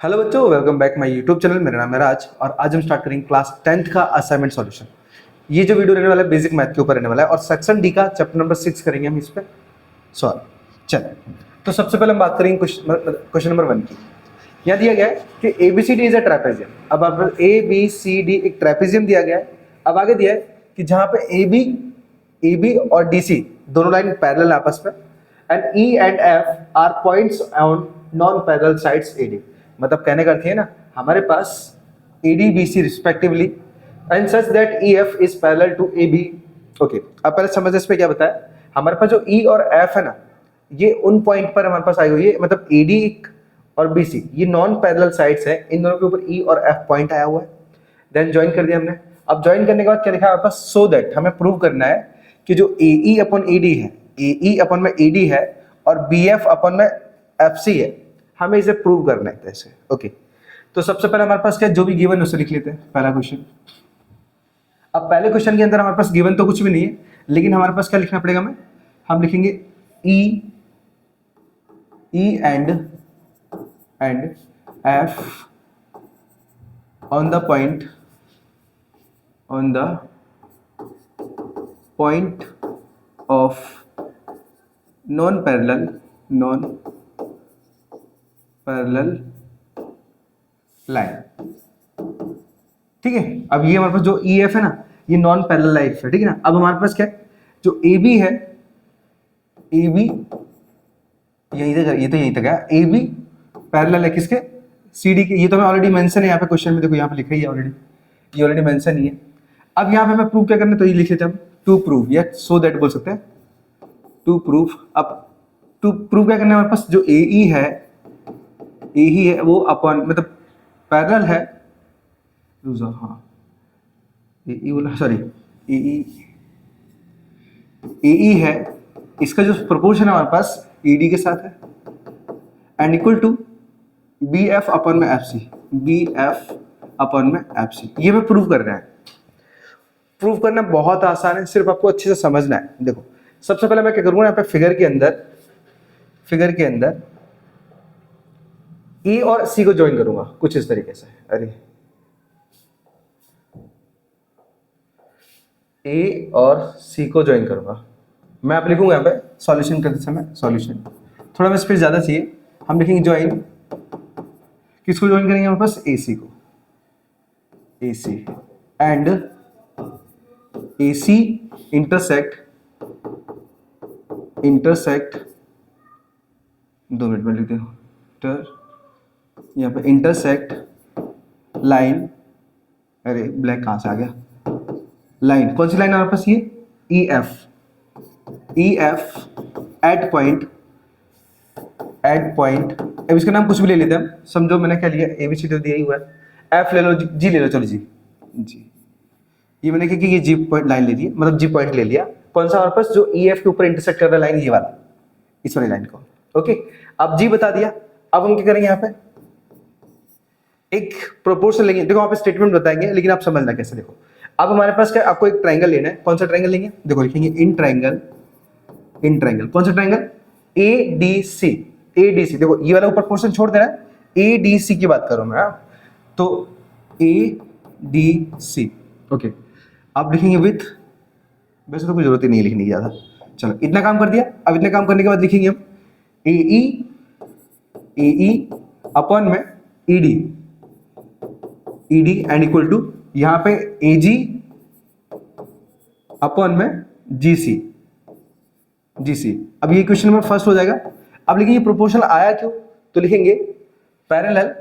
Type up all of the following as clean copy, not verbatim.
Hello बच्चों, welcome back my YouTube channel. मेरा नाम है राज और आज हम स्टार्ट करेंगे क्लास 10th का असाइनमेंट सॉल्यूशन। ये जो वीडियो रहने वाला है बेसिक मैथ के ऊपर रहने वाला है और सेक्शन डी का चैप्टर नंबर 6 करेंगे हम इस पे सॉल्व। चलिए, तो सबसे पहले हम बात करेंगे क्वेश्चन नंबर 1 की। यहाँ दिया गया है कि ABCD इज अ ट्रेपेजियम। अब आपको ABCD एक ट्रेपेजियम दिया गया है। अब आगे दिया है कि जहाँ पे AB और DC दोनों लाइन पैरेलल आपस में and E and F are points on non parallel sides AD। मतलब कहने का अर्थ है ना, हमारे पास ADBC respectively and such that EF is parallel to AB। Okay, अब पहले समझ इस पे क्या बताया। हमारे पास जो E और F है ना, ये उन पॉइंट पर हमारे पास आई हुई है। मतलब AD और BC ये नॉन पैरेलल साइड्स है, इन दोनों के ऊपर E और F पॉइंट आया हुआ है। देन ज्वाइन कर दिया हमने। अब ज्वाइन करने के बाद क्या लिखा है हमारे पास, सो दैट हमें प्रूव करना है कि जो AE अपन AD है, AE अपन में AD है और BF अपन में FC है, हमें इसे प्रूव करना है कैसे। ओके, तो सबसे पहले हमारे पास क्या जो भी गिवन है उसे लिख लेते हैं। पहला क्वेश्चन। अब पहले क्वेश्चन के अंदर हमारे पास गिवन तो कुछ भी नहीं है, लेकिन हमारे पास क्या लिखना पड़ेगा हमें। हम लिखेंगे E and F on the point of non parallel line. ठीक है, अब ये हमारे पास जो EF है ना, ये नॉन पैरेलल लाइन है। ठीक है ना। अब हमारे पास क्या है, जो AB है, AB ये तो यही तक है। AB पैरेलल है किसके, CD के। ये तो हमें ऑलरेडी मेंशन है यहाँ पे क्वेश्चन में, देखो यहाँ पे लिखा ही है ऑलरेडी, ये ऑलरेडी मेंशन ही है। अब यहाँ पे हमें प्रूव क्या करना है, तो ये लिख लेते हैं हम, टू प्रूव या सो दैट बोल सकते हैं, टू प्रूव। अब टू प्रूव क्या करना है हमारे पास, जो AE है वो अपन मतलब पैरेलल है। हाँ, AE बोला, सॉरी, AE है, इसका जो प्रोपोर्शन है हमारे पास ED के साथ है एंड इक्वल टू BF अपन में FC, ये हमें प्रूव कर रहा है। प्रूव करना बहुत आसान है, सिर्फ आपको अच्छे से समझना है। देखो, सबसे पहले मैं क्या करूंगा, यहाँ पे फिगर के अंदर E और C को ज्वाइन करूंगा कुछ इस तरीके से। अरे, A और C को ज्वाइन करूंगा। मैं आप लिखूंगा यहाँ पे सॉल्यूशन करते समय, सॉल्यूशन थोड़ा मैं स्पेस ज्यादा चाहिए। हम लिखेंगे ज्वाइन, किसको ज्वाइन करेंगे हमारे पास, AC को, AC and AC intersect 2 minute में लिखते हो, यहाँ पे इंटरसेक्ट लाइन। अरे ब्लैक कहाँ से आ गया, लाइन कौन सी लाइन हमारे पास, ये EF एट पॉइंट। अब इसका नाम कुछ भी ले लेते हैं हम, समझो मैंने क्या लिया, ABC तो दिया ही हुआ है, F ले लो, G ले लो, चलो जी, ये मैंने क्या कि ये G पॉइंट लाइन ले ली, मतलब G पॉइंट ले लिया। कौन सा हमारे पास, जो EF के ऊपर इंटरसेक्ट कर रहा है लाइन, ये वाला, इस वाली लाइन को। ओके, अब G बता दिया। अब हम क्या करेंगे, यहाँ पे एक प्रोपोर्शन लेंगे। देखो वहां पे स्टेटमेंट बताएंगे, लेकिन आप समझना कैसे। देखो, अब हमारे पास क्या, आपको एक ट्रायंगल लेना है। कौन सा ट्रायंगल लेंगे, देखो लिखेंगे इन ट्रायंगल। कौन सा ट्रायंगल, ADC। देखो ये वाला ऊपर पोर्शन छोड़ देना है, ADC की बात करूं मैं, तो ADC। ओके, आप लिखेंगे विथ, वैसे तो कोई जरूरत ही नहीं लिखने की ज्यादा, चलो इतना काम कर दिया। अब इतना काम करने के बाद लिखेंगे हम AE अपन में ED एंड इक्वल टू यहां पे AG अपन में GC। अब ये क्वेश्चन नंबर फर्स्ट हो जाएगा। अब लिखेंगे प्रोपोर्शनल आया क्यों, तो लिखेंगे parallel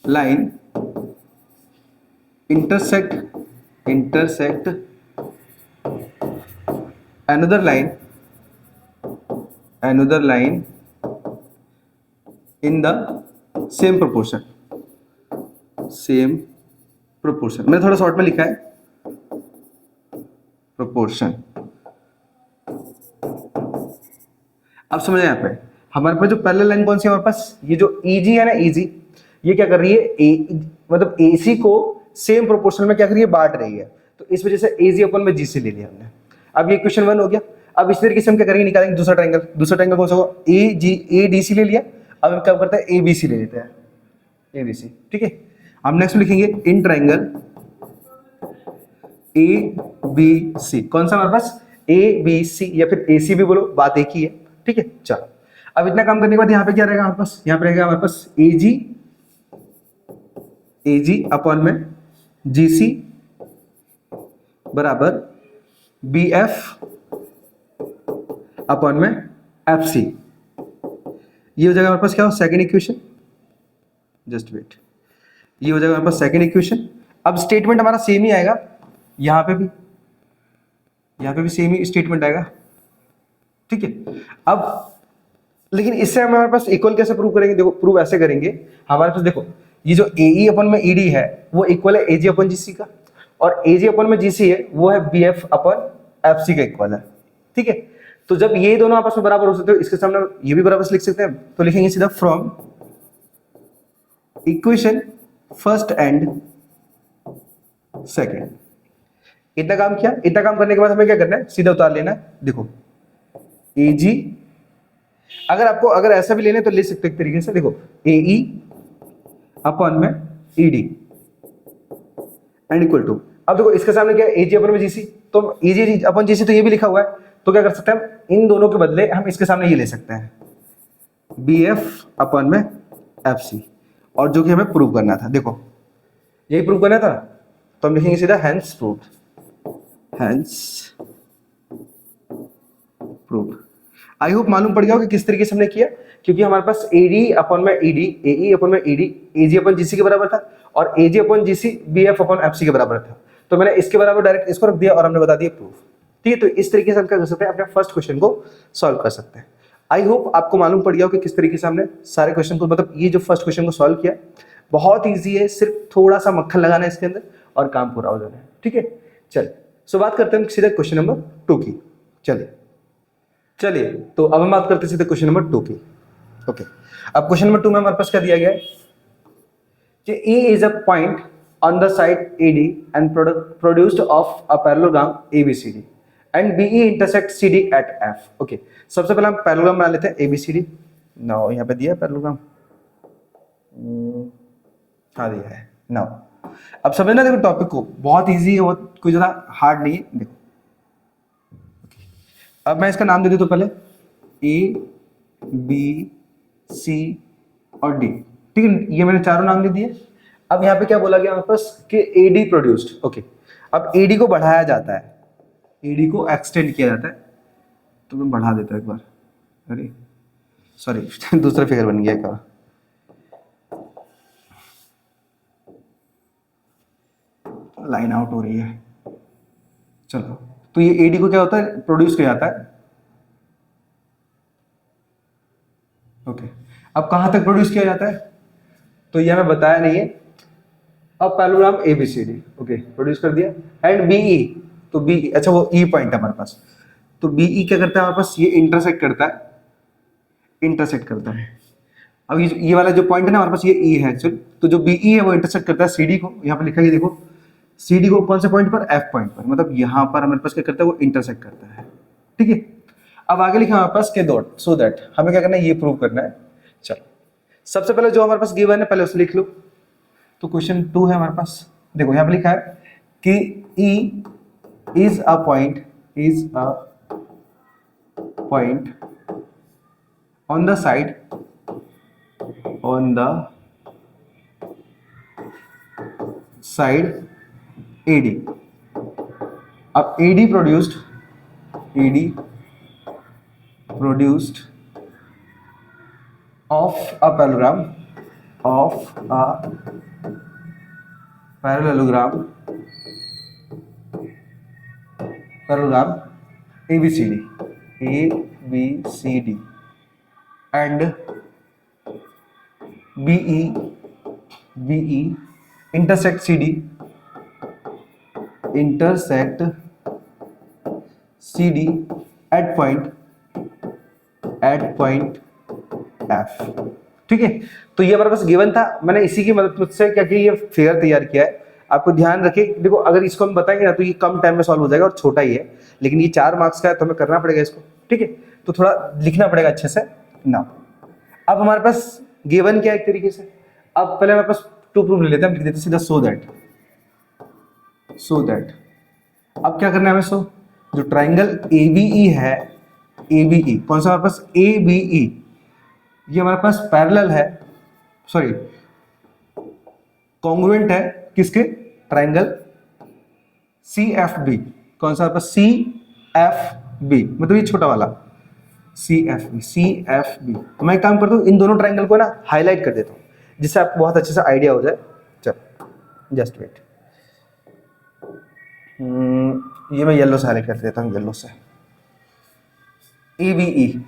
line intersect another line in the same proportion। मैंने थोड़ा शॉर्ट में लिखा है प्रोपोर्शन। अब समझ यहाँ पे हमारे पास जो पैरेलल लाइन कौन सी है हमारे पास, ये जो EG है ना, EG ये क्या कर रही है, मतलब AC को सेम प्रोपोर्शन में क्या कर रही है, बांट रही है। तो इस वजह से AG अपन में GC ले लिया हमने। अब ये क्वेश्चन 1 हो गया। अब इस तरीके से हम क्या करेंगे, निकालेंगे दूसरा ट्रायंगल कौन सा होगा, ए डी सी ले लिया, अब हम क्या करते हैं ए बी सी ले लेते हैं, ए बी सी, ठीक है। हम नेक्स्ट लिखेंगे इन ट्रायंगल ए बी सी, कौन सा हमारे पास ए बी सी या फिर ए सी भी बोलो, बात एक ही है, ठीक है। चलो अब इतना काम करने के बाद यहाँ पे क्या रहेगा हमारे पास, यहाँ पे रहेगा हमारे पास ए जी अपॉन में जी सी बराबर बी एफ अपॉन में एफ सी। ये हो जाएगा हमारे पास क्या हो, सेकेंड इक्वेशन, जस्ट वेट, ये हो जाएगा हमारे पास सेकेंड इक्वेशन। अब स्टेटमेंट हमारा सेम ही आएगा, यहाँ पे भी सेम ही स्टेटमेंट आएगा, ठीक है। अब लेकिन इससे हमारे पास इक्वल कैसे प्रूव करेंगे, देखो प्रूव ऐसे करेंगे हमारे पास, देखो ये जो ए ई अपन में ई डी है वो इक्वल है ए जी अपन जी सी का, और ए जी अपन में जी सी है वो है बी एफ अपन एफ सी का इक्वल है, ठीक है। तो जब ये दोनों आपस में बराबर हो सकते हो, इसके सामने ये भी बराबर से लिख सकते हैं, तो लिखेंगे सीधा from equation first and second. इतना काम किया, इतना काम करने के बाद हमें क्या करना है, सीधा उतार लेना है। देखो ए जी, अगर ऐसा भी लेना है तो ले सकते एक तरीके से, देखो ए ई अपॉन में E D and equal to, अब देखो इसके सामने क्या है, ए जी अपॉन में जी सी, तो ए जी अपॉन जी सी तो ये भी लिखा हुआ है, तो क्या कर सकते हैं हम, इन दोनों के बदले हम इसके सामने ये ले सकते हैं बी एफ अपॉन में एफ सी, और जो कि हमें प्रूव करना था, देखो यही प्रूव करना था, तो हम लिखेंगे सीधा hence proved, hence proved. I hope मालूम पड़ गया हो कि किस तरीके से हमने किया, क्योंकि हमारे पास ए डी अपॉन में ई डी, ए ई अपॉन में ई डी, ए जी अपॉन जी सी के बराबर था, और A G upon G C B F upon F C के बराबर था, तो मैंने इसके बराबर डायरेक्ट इसको रख दिया और हमने बता दिया प्रूफ, ठीक है। तो इस तरीके से हम क्या कर सकते हैं, अपने फर्स्ट क्वेश्चन को सॉल्व कर सकते हैं। आई होप आपको मालूम पड़ गया हो कि किस तरीके से हमने सारे क्वेश्चन को, मतलब ये जो फर्स्ट क्वेश्चन को सॉल्व किया, बहुत ईजी है, सिर्फ थोड़ा सा मक्खन लगाना है इसके अंदर और काम पूरा हो जाना है, ठीक है। चलिए सो बात करते हैं सीधे क्वेश्चन नंबर 2 की। चलिए तो अब हम बात करते हैं सीधे क्वेश्चन नंबर 2 की। ओके, अब क्वेश्चन नंबर 2 में हमारे पास क्या दिया गया है कि E is a point on the side AD and produced of a parallelogram ABCD and BE intersects CD at F। Okay, सबसे पहले हम पैरेललोग्राम बना लेते हैं ABCD। नाउ यहाँ पे दिया है पैरेललोग्राम, हाँ दिया है। नाउ अब समझना, देखो टॉपिक को बहुत इजी है, बहुत कोई ज़्यादा हार्ड नहीं है। देखो अब मैं इसका नाम दे दूँ तो पहले A B C और D, ठीक है, ये मैंने चारों नाम दे दिए। अब यहाँ पे क्या बोला गया हमारे पास कि एडी प्रोड्यूस्ड। ओके, अब एडी को बढ़ाया जाता है, एडी को एक्सटेंड किया जाता है, तो मैं बढ़ा देता हूँ एक बार, अरे सॉरी दूसरा फिगर बन गया एक बार, लाइन आउट हो रही है। चलो, तो ये एडी को क्या होता है, प्रोड्यूस किया जाता है। ओके, अब कहां तक प्रोड्यूस किया जाता है, तो ये हमें बताया नहीं है। अब पैरेललोग्राम एबीसीडी, ओके, प्रोड्यूस कर दिया, एंड बीई, तो बी, अच्छा वो ई पॉइंट है हमारे पास, तो बीई क्या करता है हमारे पास, ये इंटरसेक्ट करता है। अब ये वाला जो पॉइंट है ना हमारे पास, ये ई है एक्चुअली, तो जो बीई है वो इंटरसेक्ट करता है सीडी को। यहाँ पे लिखा है देखो, सीडी को कौन से पॉइंट पर, एफ पॉइंट पर, मतलब यहाँ पर हमारे पास क्या करता है, वो इंटरसेक्ट करता है, ठीक है। अब आगे लिखा हमारे पास के डॉट, सो दैट हमें क्या करना है, ये प्रूव करना है। चलो, सबसे पहले जो हमारे पास गिवन है पहले उसे लिख लो। तो क्वेश्चन 2 है हमारे पास, देखो यहाँ पे लिखा है कि E is a point on the side AD। अब AD produced of a parallelogram ABCD and BE intersect CD at point F, ठीक है। तो ये हमारे पास गिवन था, मैंने इसी की मदद से क्या किया, ये फिगर तैयार किया है। आपको ध्यान रखिए, देखो अगर इसको हम बताएंगे ना तो ये कम टाइम में सॉल्व हो जाएगा और छोटा ही है, लेकिन ये 4 मार्क्स का है तो हमें करना पड़ेगा इसको, ठीक है। तो थोड़ा लिखना पड़ेगा अच्छे से ना। अब हमारे पास गिवन क्या है एक तरीके से, अब पहले हमारे पास टू प्रूफ ले लेते हैं, हम लिख देते हैं सीधा सो दैट। अब क्या करना है हमें, जो ट्राइंगल ABE है, ABE कौन सा हमारे पास, ABE ये हमारे पास पैरेलल है, सॉरी कॉन्ग्रुएंट है किसके, ट्राइंगल CFB, कौन सा हमारे पास CFB, मतलब ये छोटा वाला CFB। तो मैं एक काम करता हूँ, इन दोनों ट्राइंगल को ना हाईलाइट कर देता हूँ जिससे आपको बहुत अच्छे से आइडिया हो जाए। चलो जस्ट वेट, ये मैं येलो से हाईलाइट कर देता हूँ, येलो से ABE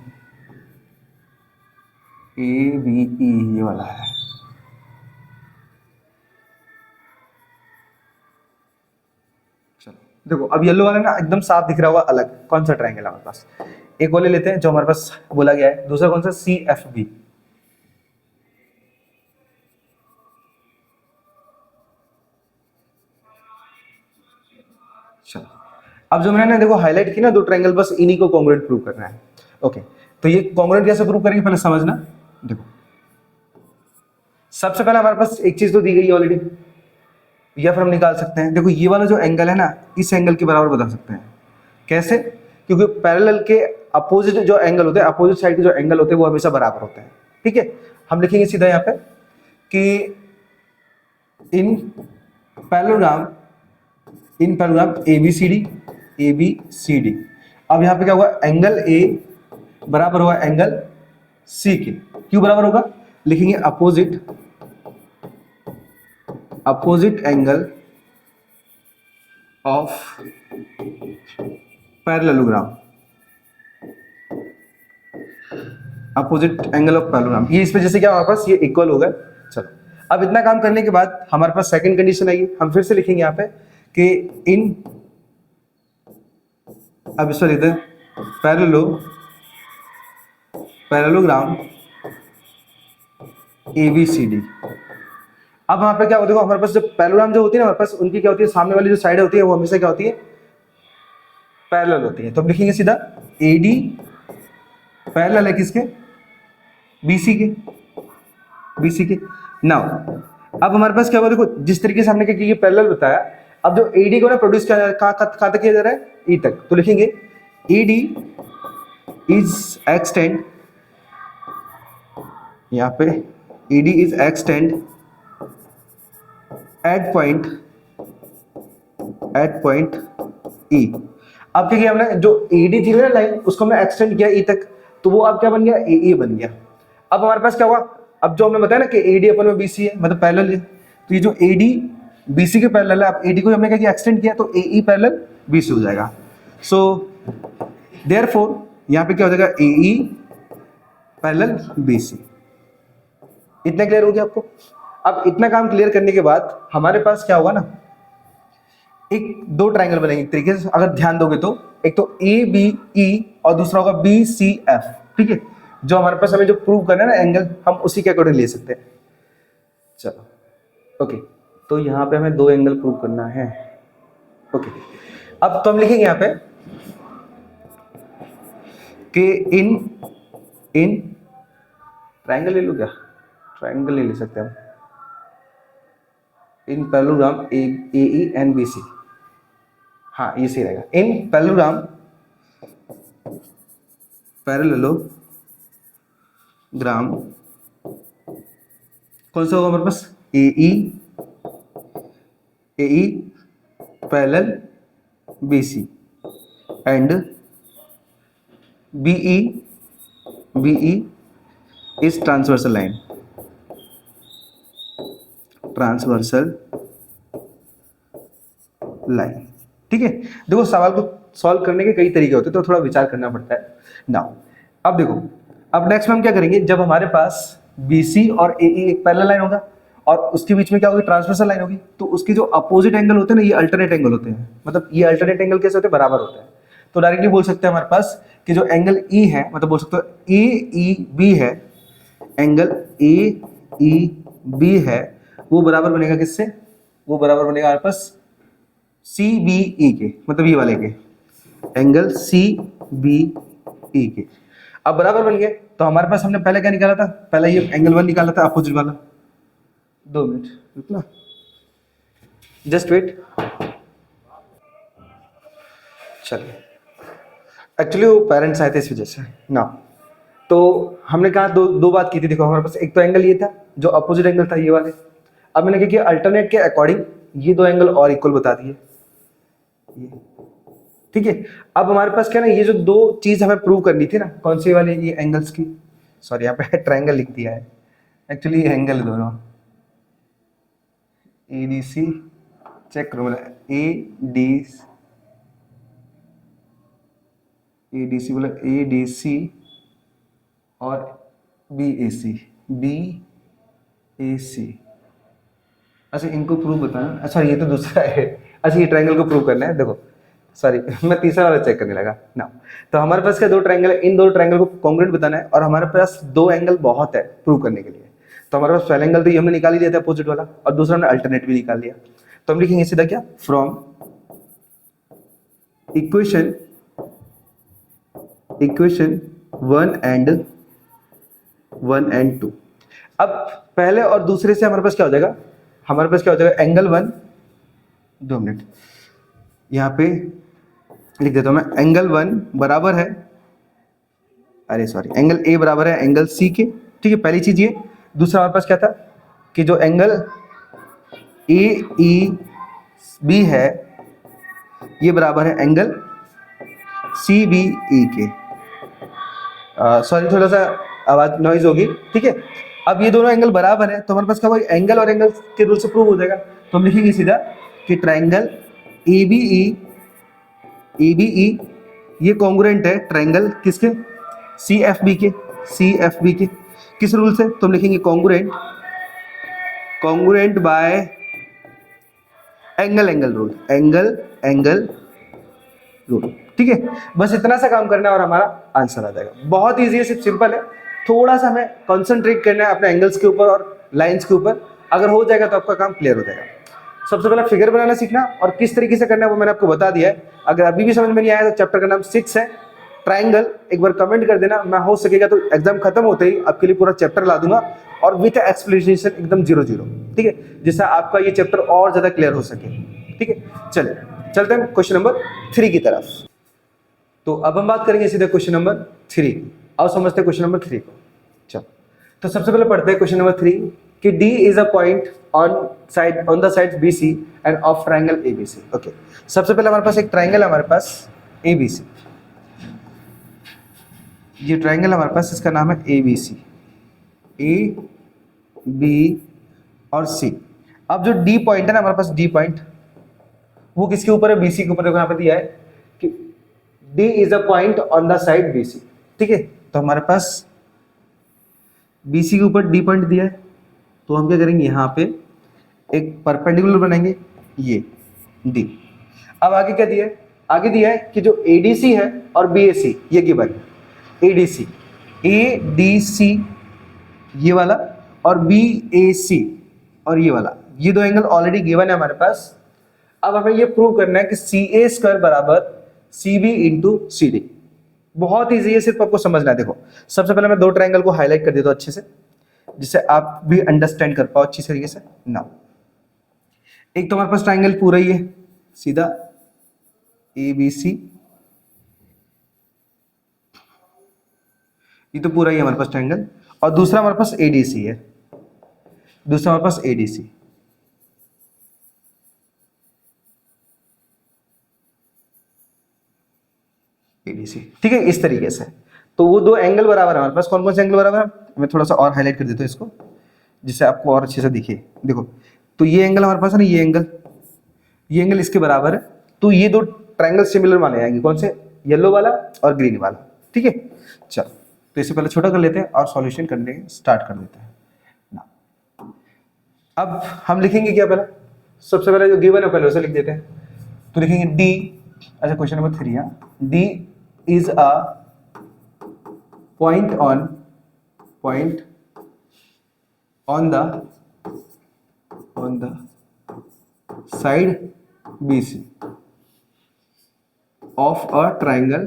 ये वाला है। चलो देखो अब येलो वाला ना एकदम साफ दिख रहा होगा, अलग कौन सा ट्राइंगल है हमारे पास, एक वाले लेते हैं जो हमारे पास बोला गया है, दूसरा कौन सा CFB। चलो अब जो मैंने देखो हाईलाइट की ना दो ट्रायंगल, बस इन्हीं को कॉन्ग्रुएंट प्रूव करना है। ओके तो ये कॉन्ग्रुएंट कैसे प्रूव करेंगे पहले समझना। देखो सबसे पहले हमारे पास एक चीज तो दी गई है ऑलरेडी, या फिर हम निकाल सकते हैं। देखो ये वाला जो एंगल है ना, इस एंगल के बराबर बता सकते हैं। कैसे? क्योंकि पैरेलल के अपोजिट जो एंगल होते हैं, अपोजिट साइड के जो एंगल होते हैं वो हमेशा बराबर होते हैं। ठीक है, हम लिखेंगे सीधा यहाँ पे कि इन पैरेललोग्राम ABCD। अब यहाँ पे क्या हुआ, एंगल A बराबर हुआ एंगल C के। क्यों बराबर होगा? लिखेंगे opposite angle of parallelogram, opposite angle of parallelogram. ये इस वजह से क्या हमारे पास ये इक्वल हो गए। चलो अब इतना काम करने के बाद हमारे पास सेकंड कंडीशन आएगी, हम फिर से लिखेंगे यहाँ पे कि इन, अब इसको लिखते हैं पैरेललोग्राम ABCD। अब यहाँ पे क्या होता है, देखो हमारे पास जो पैरेललोग्राम जो होती है ना हमारे पास, उनकी क्या होती है, सामने वाली जो साइड होती है वो हमेशा क्या होती है, पैरेलल होती है। तो हम लिखेंगे सीधा AD पैरेलल है किसके, BC के। नाउ अब हमारे पास क्या हुआ, देखो जिस तरीके से हमने क्या किया पैरेलल बताया, अब जो AD को ना प्रोड्यूस कहाँ तक किया जा रहा है, E तक। तो लिखेंगे AD इज एक्सटेंड, यहाँ पे AD is extend at point E। अब क्या किया हमने, जो AD थी ना लाइन, उसको हमने एक्सटेंड किया E तक, तो वो अब क्या बन गया, AE बन गया। अब हमारे पास क्या हुआ, अब जो हमने बताया ना कि AD अपन में BC है, मतलब पैरेलल है, तो ये जो AD BC के पैरेलल है, अब AD को हमने क्या किया, एक्सटेंड किया, तो AE पैरेलल BC हो जाएगा। सो देयरफॉर यहाँ पे क्या हो जाएगा, AE पैरेलल BC। इतना क्लियर हो गया आपको? अब इतना काम क्लियर करने के बाद हमारे पास क्या होगा ना, एक दो ट्रायंगल बनेंगे एक तरीके से, अगर ध्यान दोगे तो, एक तो ABE और दूसरा होगा BCF। ठीक है, जो हमारे पास हमें जो प्रूव करना है ना एंगल, हम उसी के अकॉर्डिंग ले सकते हैं। चलो ओके, तो यहाँ पे हमें दो एंगल प्रूव करना है। ओके अब तो हम लिखेंगे यहाँ पे कि इन ट्रायंगल ले लो, क्या ट्रायंगल ले सकते हैं हम, इन पैरेललोग्राम AE एंड BC। हाँ ये सही रहेगा, इन पैरेललोग्राम कौन सा होगा हमारे पास, AE parallel BC and BE is transversal line. ठीक है, देखो सवाल को सॉल्व करने के कई तरीके होते हैं, तो थोड़ा विचार करना पड़ता है। नाउ अब देखो, अब नेक्स्ट में हम क्या करेंगे, जब हमारे पास BC और AE एक पैरेलल लाइन होगा और उसके बीच में क्या होगी, ट्रांसवर्सल लाइन होगी, तो उसके जो अपोजिट एंगल होते हैं ना, ये अल्टरनेट एंगल होते हैं। मतलब ये अल्टरनेट एंगल कैसे होते हैं, बराबर होते हैं। तो डायरेक्टली बोल सकते हैं हमारे पास कि जो एंगल E है, मतलब बोल सकते हो AEB है, एंगल AEB है, वो बराबर बनेगा किससे, वो बराबर बनेगा हमारे पास सी बी ई के, मतलब ये वाले के, एंगल सी बी ई के। अब बराबर बन गए तो हमारे पास हमने पहले क्या निकाला था, पहले ये एंगल 1 निकाला था अपोजिट वाला। 2 मिनट रुकना, जस्ट वेट। चलिए, एक्चुअली वो पेरेंट्स आए थे इस वजह से ना। तो हमने कहा दो बात की थी। देखो हमारे पास एक तो एंगल ये था जो अपोजिट एंगल था, ये वाले। अब मैंने क्या किया, अल्टरनेट के अकॉर्डिंग ये दो एंगल और इक्वल बता दिए, ये ठीक है। अब हमारे पास क्या ना, ये जो दो चीज हमें प्रूव करनी थी ना, कौन सी वाली, ये एंगल्स की, सॉरी यहाँ पे ट्रायंगल लिख दिया है, एक्चुअली ये एंगल दोनों ए डी सी, चेक करो, मतलब ए डी सी बोला, ए डी सी और बी ए सी। अच्छा इनको प्रूव बताना, अच्छा ये तो दूसरा है। अच्छा ये ट्रायंगल को प्रूव करना है, देखो सॉरी मैं तीसरा वाला चेक करने लगा ना। तो हमारे पास क्या दो ट्रायंगल है, इन दो ट्रायंगल को कॉन्ग्रुएंट बताना है, और हमारे पास दो एंगल बहुत है प्रूव करने के लिए। तो हमारे पास पहला एंगल तो ये हमने निकाल ही लिया था अपोजिट वाला, और दूसरा हमने अल्टरनेट भी निकाल लिया। तो हम लिखेंगे सीधा क्या, फ्रॉम इक्वेशन 1 and 2। अब पहले और दूसरे से हमारे पास क्या हो जाएगा, हमारे पास क्या हो जाएगा, एंगल 1, 2 मिनट यहाँ पे लिख देता हूं मैं, एंगल 1 बराबर है, अरे सॉरी, एंगल ए बराबर है एंगल सी के, ठीक है, पहली चीज ये। दूसरा हमारे पास क्या था कि जो एंगल ए ई बी है ये बराबर है एंगल सी बी ई के। सॉरी थोड़ा सा आवाज नॉइज होगी, ठीक है। अब ये दोनों एंगल बराबर है तो हमारे पास क्या होगा, एंगल और एंगल के रूल से प्रूव हो जाएगा। तो हम लिखेंगे सीधा कि ट्रायंगल ए बी ई ये कॉन्ग्रुएंट है ट्रायंगल किसके, सी एफ बी के। किस रूल से, तो हम लिखेंगे कॉन्ग्रुएंट बाय एंगल रूल, ठीक है। बस इतना सा काम करना है और हमारा आंसर आ जाएगा। बहुत इजी है, सिर्फ सिंपल है, थोड़ा सा हमें कंसंट्रेट करना है अपने एंगल्स के ऊपर और लाइंस के ऊपर। अगर हो जाएगा तो आपका काम क्लियर हो जाएगा। सबसे पहले फिगर बनाना सीखना, और किस तरीके से करना है वो मैंने आपको बता दिया है। अगर अभी भी समझ में नहीं आया तो चैप्टर का नाम 6 है ट्रायंगल, एक बार कमेंट कर देना, मैं हो सकेगा तो एग्जाम खत्म होते ही आपके लिए पूरा चैप्टर ला दूंगा और विथ एक्सप्लेनेशन एकदम 0-0, ठीक है, जिससे आपका ये चैप्टर और ज्यादा क्लियर हो सके, ठीक है। चलिए चलते हैं क्वेश्चन नंबर 3 की तरफ। तो अब हम बात करेंगे सीधे क्वेश्चन नंबर 3। आओ समझते हैं क्वेश्चन नंबर 3 को। चलो तो सबसे पहले पढ़ते हैं क्वेश्चन नंबर 3 कि D is a point on the side BC end of triangle ABC। Okay, सबसे पहले हमारे पास एक ट्रायंगल है हमारे पास ABC, ये ट्रायंगल हमारे पास, इसका नाम है ABC, A B और C। अब जो D पॉइंट है ना हमारे पास, D पॉइंट वो किसके ऊपर है, BC के ऊपर। देखो यहाँ पे दिया है कि D is a point on the side BC, ठीक है। तो हमारे पास BC के ऊपर D पॉइंट दिया है, तो हम क्या करेंगे, यहाँ पे एक परपेंडिकुलर बनाएंगे, ये D। अब आगे क्या दिया है, आगे दिया है कि जो ADC है और BAC ये गिवन है, ADC ये वाला और BAC और ये वाला, ये दो एंगल ऑलरेडी गिवन है हमारे पास। अब हमें ये प्रूव करना है कि CA स्क्वायर बराबर CB इंटू CD। बहुत ईजी है, सिर्फ आपको समझना है। देखो सबसे पहले मैं दो ट्रायंगल को हाईलाइट कर देता हूं अच्छे से, जिससे आप भी अंडरस्टैंड कर पाओ अच्छी तरीके से। नाउ एक तो हमारे पास ट्रायंगल पूरा ही है सीधा ABC, ये तो पूरा ही हमारे पास ट्रायंगल, और दूसरा हमारे पास ADC है, दूसरा हमारे पास ADC, ठीक है, इस तरीके से। तो वो दो एंगल बराबर है हमारे पास। कौन कौन से एंगल बराबर है, मैं थोड़ा सा और हाईलाइट कर देता हूँ इसको, जिससे आपको और अच्छे से दिखे। देखो तो ये एंगल हमारे पास है ना, ये एंगल इसके बराबर है। तो ये दो ट्रायंगल सिमिलर माने जाएंगे, कौन से, येलो वाला और ग्रीन वाला, ठीक है। चलो तो इसे पहले छोटा कर लेते हैं और सॉल्यूशन करने स्टार्ट कर देते हैं ना। अब हम लिखेंगे क्या, पहले सबसे पहले जो गिवन है पहले उसे लिख देते हैं। तो लिखेंगे D, अच्छा क्वेश्चन नंबर 3 है, D is a point on the side BC of a triangle,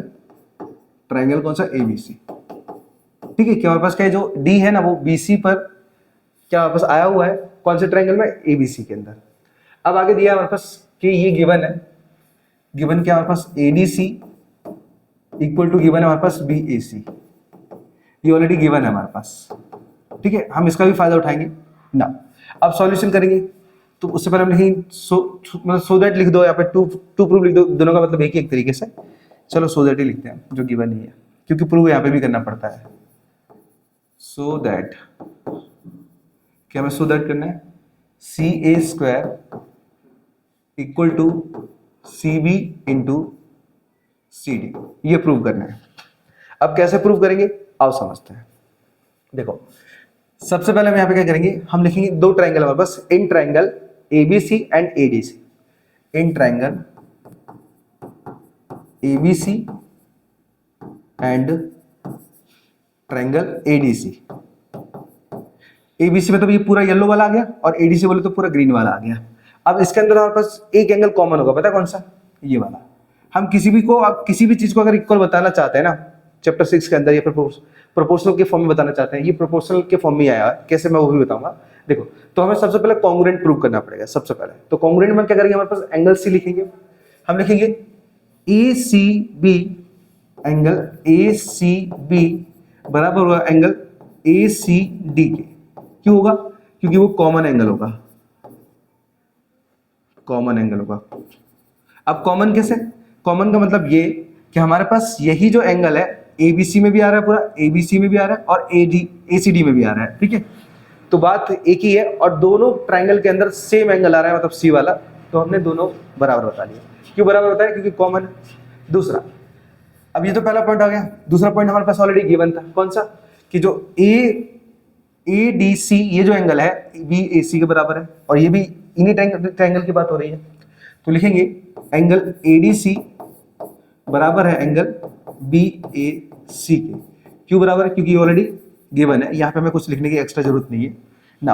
triangle कौन सा, ABC। ठीक है, क्या हमारे पास क्या है, जो D है ना वो BC पर क्या हमारे पास आया हुआ है, कौन से ट्राइंगल में, ABC के अंदर। अब आगे दिया हमारे पास कि ये गिवन है, गिवन क्या हमारे पास ADC इक्वल टू गिवन है हमारे पास BAC, ये ऑलरेडी गिवन है हमारे पास। ठीक है, हम इसका भी फायदा उठाएंगे ना। अब सॉल्यूशन करेंगे तो उससे पहले हम लिखेंगे सो दैट लिख दो, यहाँ पे टू प्रूफ लिख दो, दोनों का मतलब एक ही एक तरीके से। चलो सो दैट ही लिखते हैं जो गिवन ही है, क्योंकि प्रूफ यहाँ पे भी करना पड़ता है। सो दैट, क्या हमें सो दैट करना है, CA² equal to CB into CD, ये प्रूव करना है। अब कैसे प्रूव करेंगे आओ समझते हैं। देखो सबसे पहले हम यहाँ पे क्या करेंगे, हम लिखेंगे दो ट्राइंगल हमारे पास, in triangle ABC and ADC, in triangle ABC and triangle ADC। ABC मतलब ये पूरा येलो वाला आ गया और ADC बोले तो पूरा ग्रीन वाला आ गया। अब इसके अंदर हमारे पास एक एंगल कॉमन होगा, पता है कौन सा, ये वाला। हम किसी भी को, आप किसी भी चीज को अगर इक्वल बताना चाहते हैं ना, चैप्टर 6 के अंदर ये प्रोपोर्शनल के फॉर्म में बताना चाहते हैं, ये प्रोपोर्शनल के फॉर्म में आया है, कैसे मैं वो भी बताऊंगा। देखो तो हमें सबसे पहले कॉन्ग्रुएंट प्रूव करना पड़ेगा। सबसे पहले तो कॉन्ग्रुएंट में क्या करेंगे, हमारे पास एंगल C लिखेंगे, हम लिखेंगे ACB, एंगल ACB बराबर होगा एंगल ACD के। क्यों होगा, क्योंकि वो कॉमन एंगल होगा, कॉमन एंगल होगा। अब कॉमन कैसे, कॉमन का मतलब ये कि हमारे पास यही जो एंगल है ABC में भी आ रहा है, पूरा ABC में भी आ रहा है और ACD में भी आ रहा है। ठीक है, तो बात एक ही है और दोनों ट्राइंगल के अंदर सेम एंगल आ रहा है, मतलब C वाला, तो हमने दोनों बराबर बता लिया। क्यों बराबर बताया, क्योंकि कॉमन है। दूसरा, अब ये तो पहला पॉइंट आ गया। दूसरा पॉइंट हमारे पास ऑलरेडी गिवन था, कौन सा, कि जो ADC ये जो एंगल है BAC के बराबर है, और ये भी इन्हीं ट्राइंगल की बात हो रही है। तो लिखेंगे एंगल ADC बराबर है एंगल BAC के। क्यों बराबर है, क्योंकि ऑलरेडी गिवन है, यहाँ पे हमें कुछ लिखने की एक्स्ट्रा जरूरत नहीं है ना।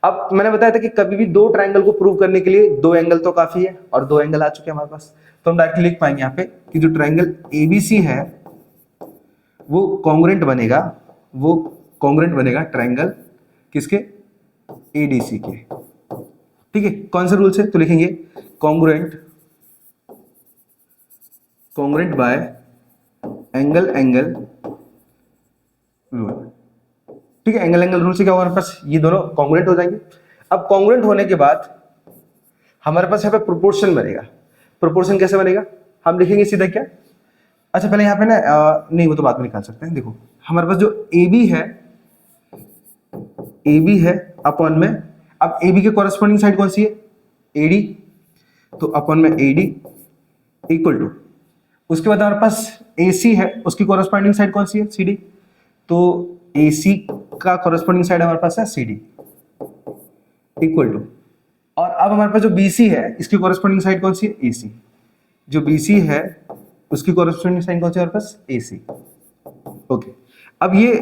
अब मैंने बताया था कि कभी भी दो ट्राइंगल को प्रूव करने के लिए दो एंगल तो काफी है, और दो एंगल आ चुके हैं हमारे पास, तो हम डायरेक्टली लिख पाएंगे यहाँ पे कि जो ट्राइंगल ABC है वो कॉन्ग्रुएंट बनेगा, वो कॉन्ग्रुएंट बनेगा ट्राइंगल किसके, ADC के। ठीक है, कौन से रूल से, तो लिखेंगे congruent, congruent bye angle angle rule. ठीक है, एंगल एंगल रूल से क्या होगा, हमारे पास ये दोनों कॉन्ग्रुएंट हो जाएंगे। अब कॉन्ग्रुएंट होने के बाद हमारे पास यहाँ पे प्रोपोर्शन बनेगा। प्रोपोर्शन कैसे बनेगा, हम लिखेंगे सीधा क्या, अच्छा पहले यहाँ पे ना नहीं वो तो बाद में निकाल सकते हैं। देखो हमारे पास जो AB है, AB है अपॉन में, अब AB के कॉरेस्पॉन्डिंग साइड कौन सी है, AD, तो अपॉन में AD इक्वल टू, उसके बाद हमारे पास AC है, उसकी कॉरेस्पॉन्डिंग साइड कौन सी है, CD, तो AC का कॉरेस्पॉन्डिंग साइड हमारे पास है CD इक्वल टू, और अब हमारे पास जो BC है इसकी कॉरेस्पॉन्डिंग साइड कौन सी है, AC, जो BC है उसकी कॉरेस्पॉन्डिंग साइड कौन सी है हमारे पास, AC। ओके, अब ये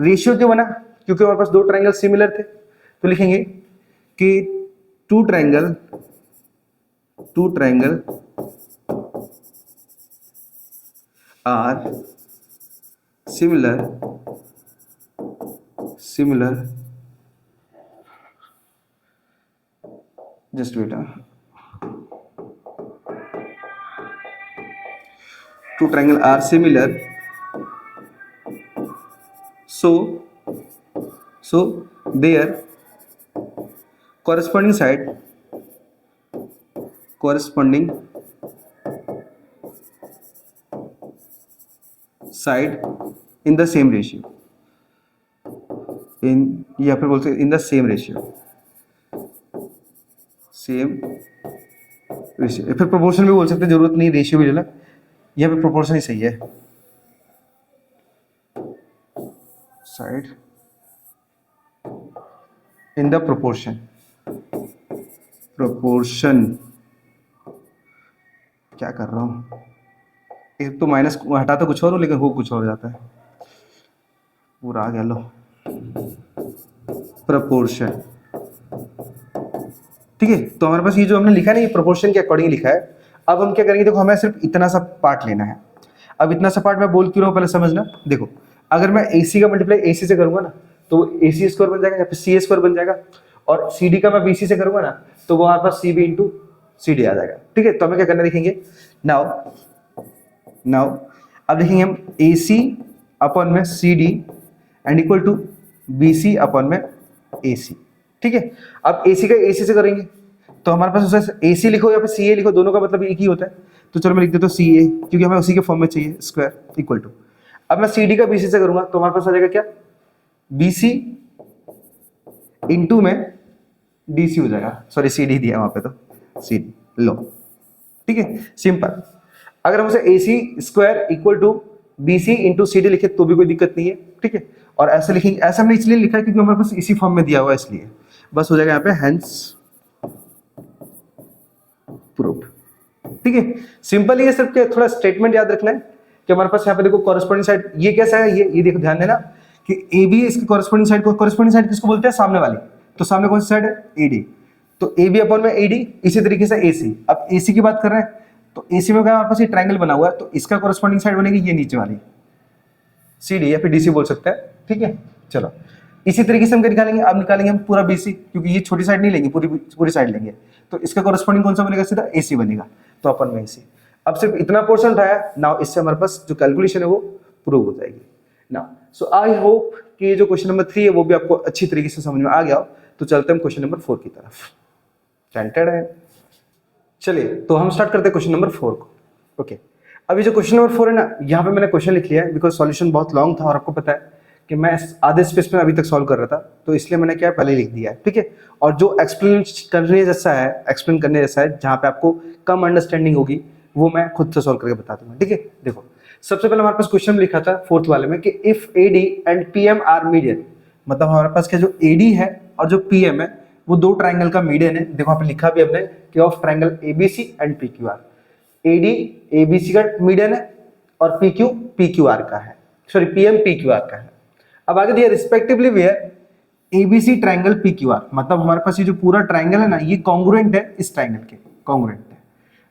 रेशियो क्यों बना, क्योंकि हमारे पास दो ट्राइंगल सिमिलर थे, तो लिखेंगे कि two triangle are similar just बेटा, two triangle are similar, so their corresponding side in the same ratio, in या फिर बोलते हैं in the same ratio, फिर प्रोपोर्शन भी बोल सकते हैं, जरूरत नहीं रेशियो भी लेना, यहाँ पे प्रोपोर्शन ही सही है। साइड इन द प्रोपोर्शन क्या कर रहा हूं, एक तो माइनस हटाता कुछ और हो लेकिन हो कुछ और जाता है, पूरा आ गया, लो प्रोपोर्शन। ठीक है। तो हमारे पास ये जो हमने लिखा है ना, ये प्रोपोर्शन के अकॉर्डिंग लिखा है। अब हम क्या करेंगे, देखो हमें सिर्फ इतना सा पार्ट लेना है। अब इतना सा पार्ट मैं बोल क्यों रहा हूँ पहले समझना। देखो अगर मैं AC का मल्टीप्लाई AC से करूंगा ना तो AC स्क्वायर बन जाएगा या फिर CA स्क्वायर बन जाएगा, और CD का मैं BC से करूंगा ना तो वो हमारे पास CB इंटू CD आ जाएगा। ठीक है, तो हमें क्या करना देखेंगे, नाउ अब देखेंगे हम AC अपॉन में CD and equal to BC upon में AC। ठीक है, अब AC का AC से करेंगे तो हमारे पास उसे AC लिखो या फिर CA लिखो, दोनों का मतलब एक ही होता है। तो चलो मैं लिख देता हूँ CA, क्योंकि हमें उसी के फॉर्म में चाहिए, स्क्वायर इक्वल टू। अब मैं CD का BC से करूंगा तो हमारे पास आ जाएगा क्या, BC इंटू में DC हो जाएगा, सॉरी CD दिया वहां पे तो CD लो। ठीक है, सिंपल। अगर हम उसे AC square equal to BC into CD लिखे तो भी कोई दिक्कत नहीं है। ठीक है, और ऐसे लिखेंगे, ऐसा हमने इसलिए लिखा है क्योंकि हमारे पास इसी फॉर्म में दिया हुआ है, इसलिए बस हो जाएगा यहाँ पे हेंस प्रूफ। ठीक है, सिंपल ही है, सिर्फ थोड़ा स्टेटमेंट याद रखना है कि हमारे पास यहाँ पे देखो कॉरेस्पॉन्डिंग साइड ये कैसा है, ये देखो ध्यान देना कि AB इसकी कॉरेस्पॉन्डिंग साइड को, कॉरेस्पॉन्डिंग साइड किसको बोलते हैं, सामने वाली। तो सामने कौन सी साइड है, AD। तो AB अपॉन में AD, इसी तरीके से AC। अब AC की बात कर रहे हैं तो AC में क्या हमारे पास ये ट्रायंगल बना हुआ है, तो इसका कॉरेस्पॉन्डिंग साइड बनेगी ये नीचे वाली CD या फिर DC बोल सकते हैं। ठीक है, चलो इसी तरीके से हम क्या निकालेंगे, अब निकालेंगे हम पूरा BC, क्योंकि ये छोटी साइड नहीं लेंगे, पूरी साइड लेंगे। तो इसका कॉरेस्पॉन्डिंग कौन सा बनेगा, सीधा AC बनेगा। तो अपन में AC, अब सिर्फ इतना पोर्शन उठाया नाउ, इससे हमारे पास जो कैलकुलेशन है वो प्रूव हो जाएगी नाउ। सो आई होप कि ये जो क्वेश्चन नंबर 3 है वो भी आपको अच्छी तरीके से समझ में आ गया हो। तो चलते हैं क्वेश्चन नंबर 4 की तरफ। चलिए तो हम स्टार्ट करते हैं क्वेश्चन नंबर 4 को। ओके, अभी जो क्वेश्चन नंबर 4 है ना, यहाँ पे मैंने क्वेश्चन लिख लिया है बिकॉज सॉल्यूशन बहुत लॉन्ग था और आपको पता है कि मैं आधे स्पेस में अभी तक सॉल्व कर रहा था, तो इसलिए मैंने क्या पहले लिख दिया है। ठीक है, और जो एक्सप्लेन करने जैसा है, जहाँ पे आपको कम अंडरस्टैंडिंग होगी वो मैं खुद से सॉल्व करके बता दूंगा। ठीक है, देखो सबसे पहले हमारे पास क्वेश्चन लिखा था 4th वाले में कि if AD and PM are median, मतलब हमारे पास क्या जो AD है और जो PM है वो दो ट्राइंगल का मीडियन है। देखो यहाँ पे लिखा भी हमने कि of triangle ABC and PQR। AD ABC का मीडियन है और PQ PQR का है, सॉरी PM PQR का है। अब आगे दिया respectively where ABC triangle PQR, मतलब हमारे पास ये जो पूरा ट्राइंगल है ना ये कॉन्ग्रुएंट है इस ट्राइंगल के, कॉन्ग्रुएंट है।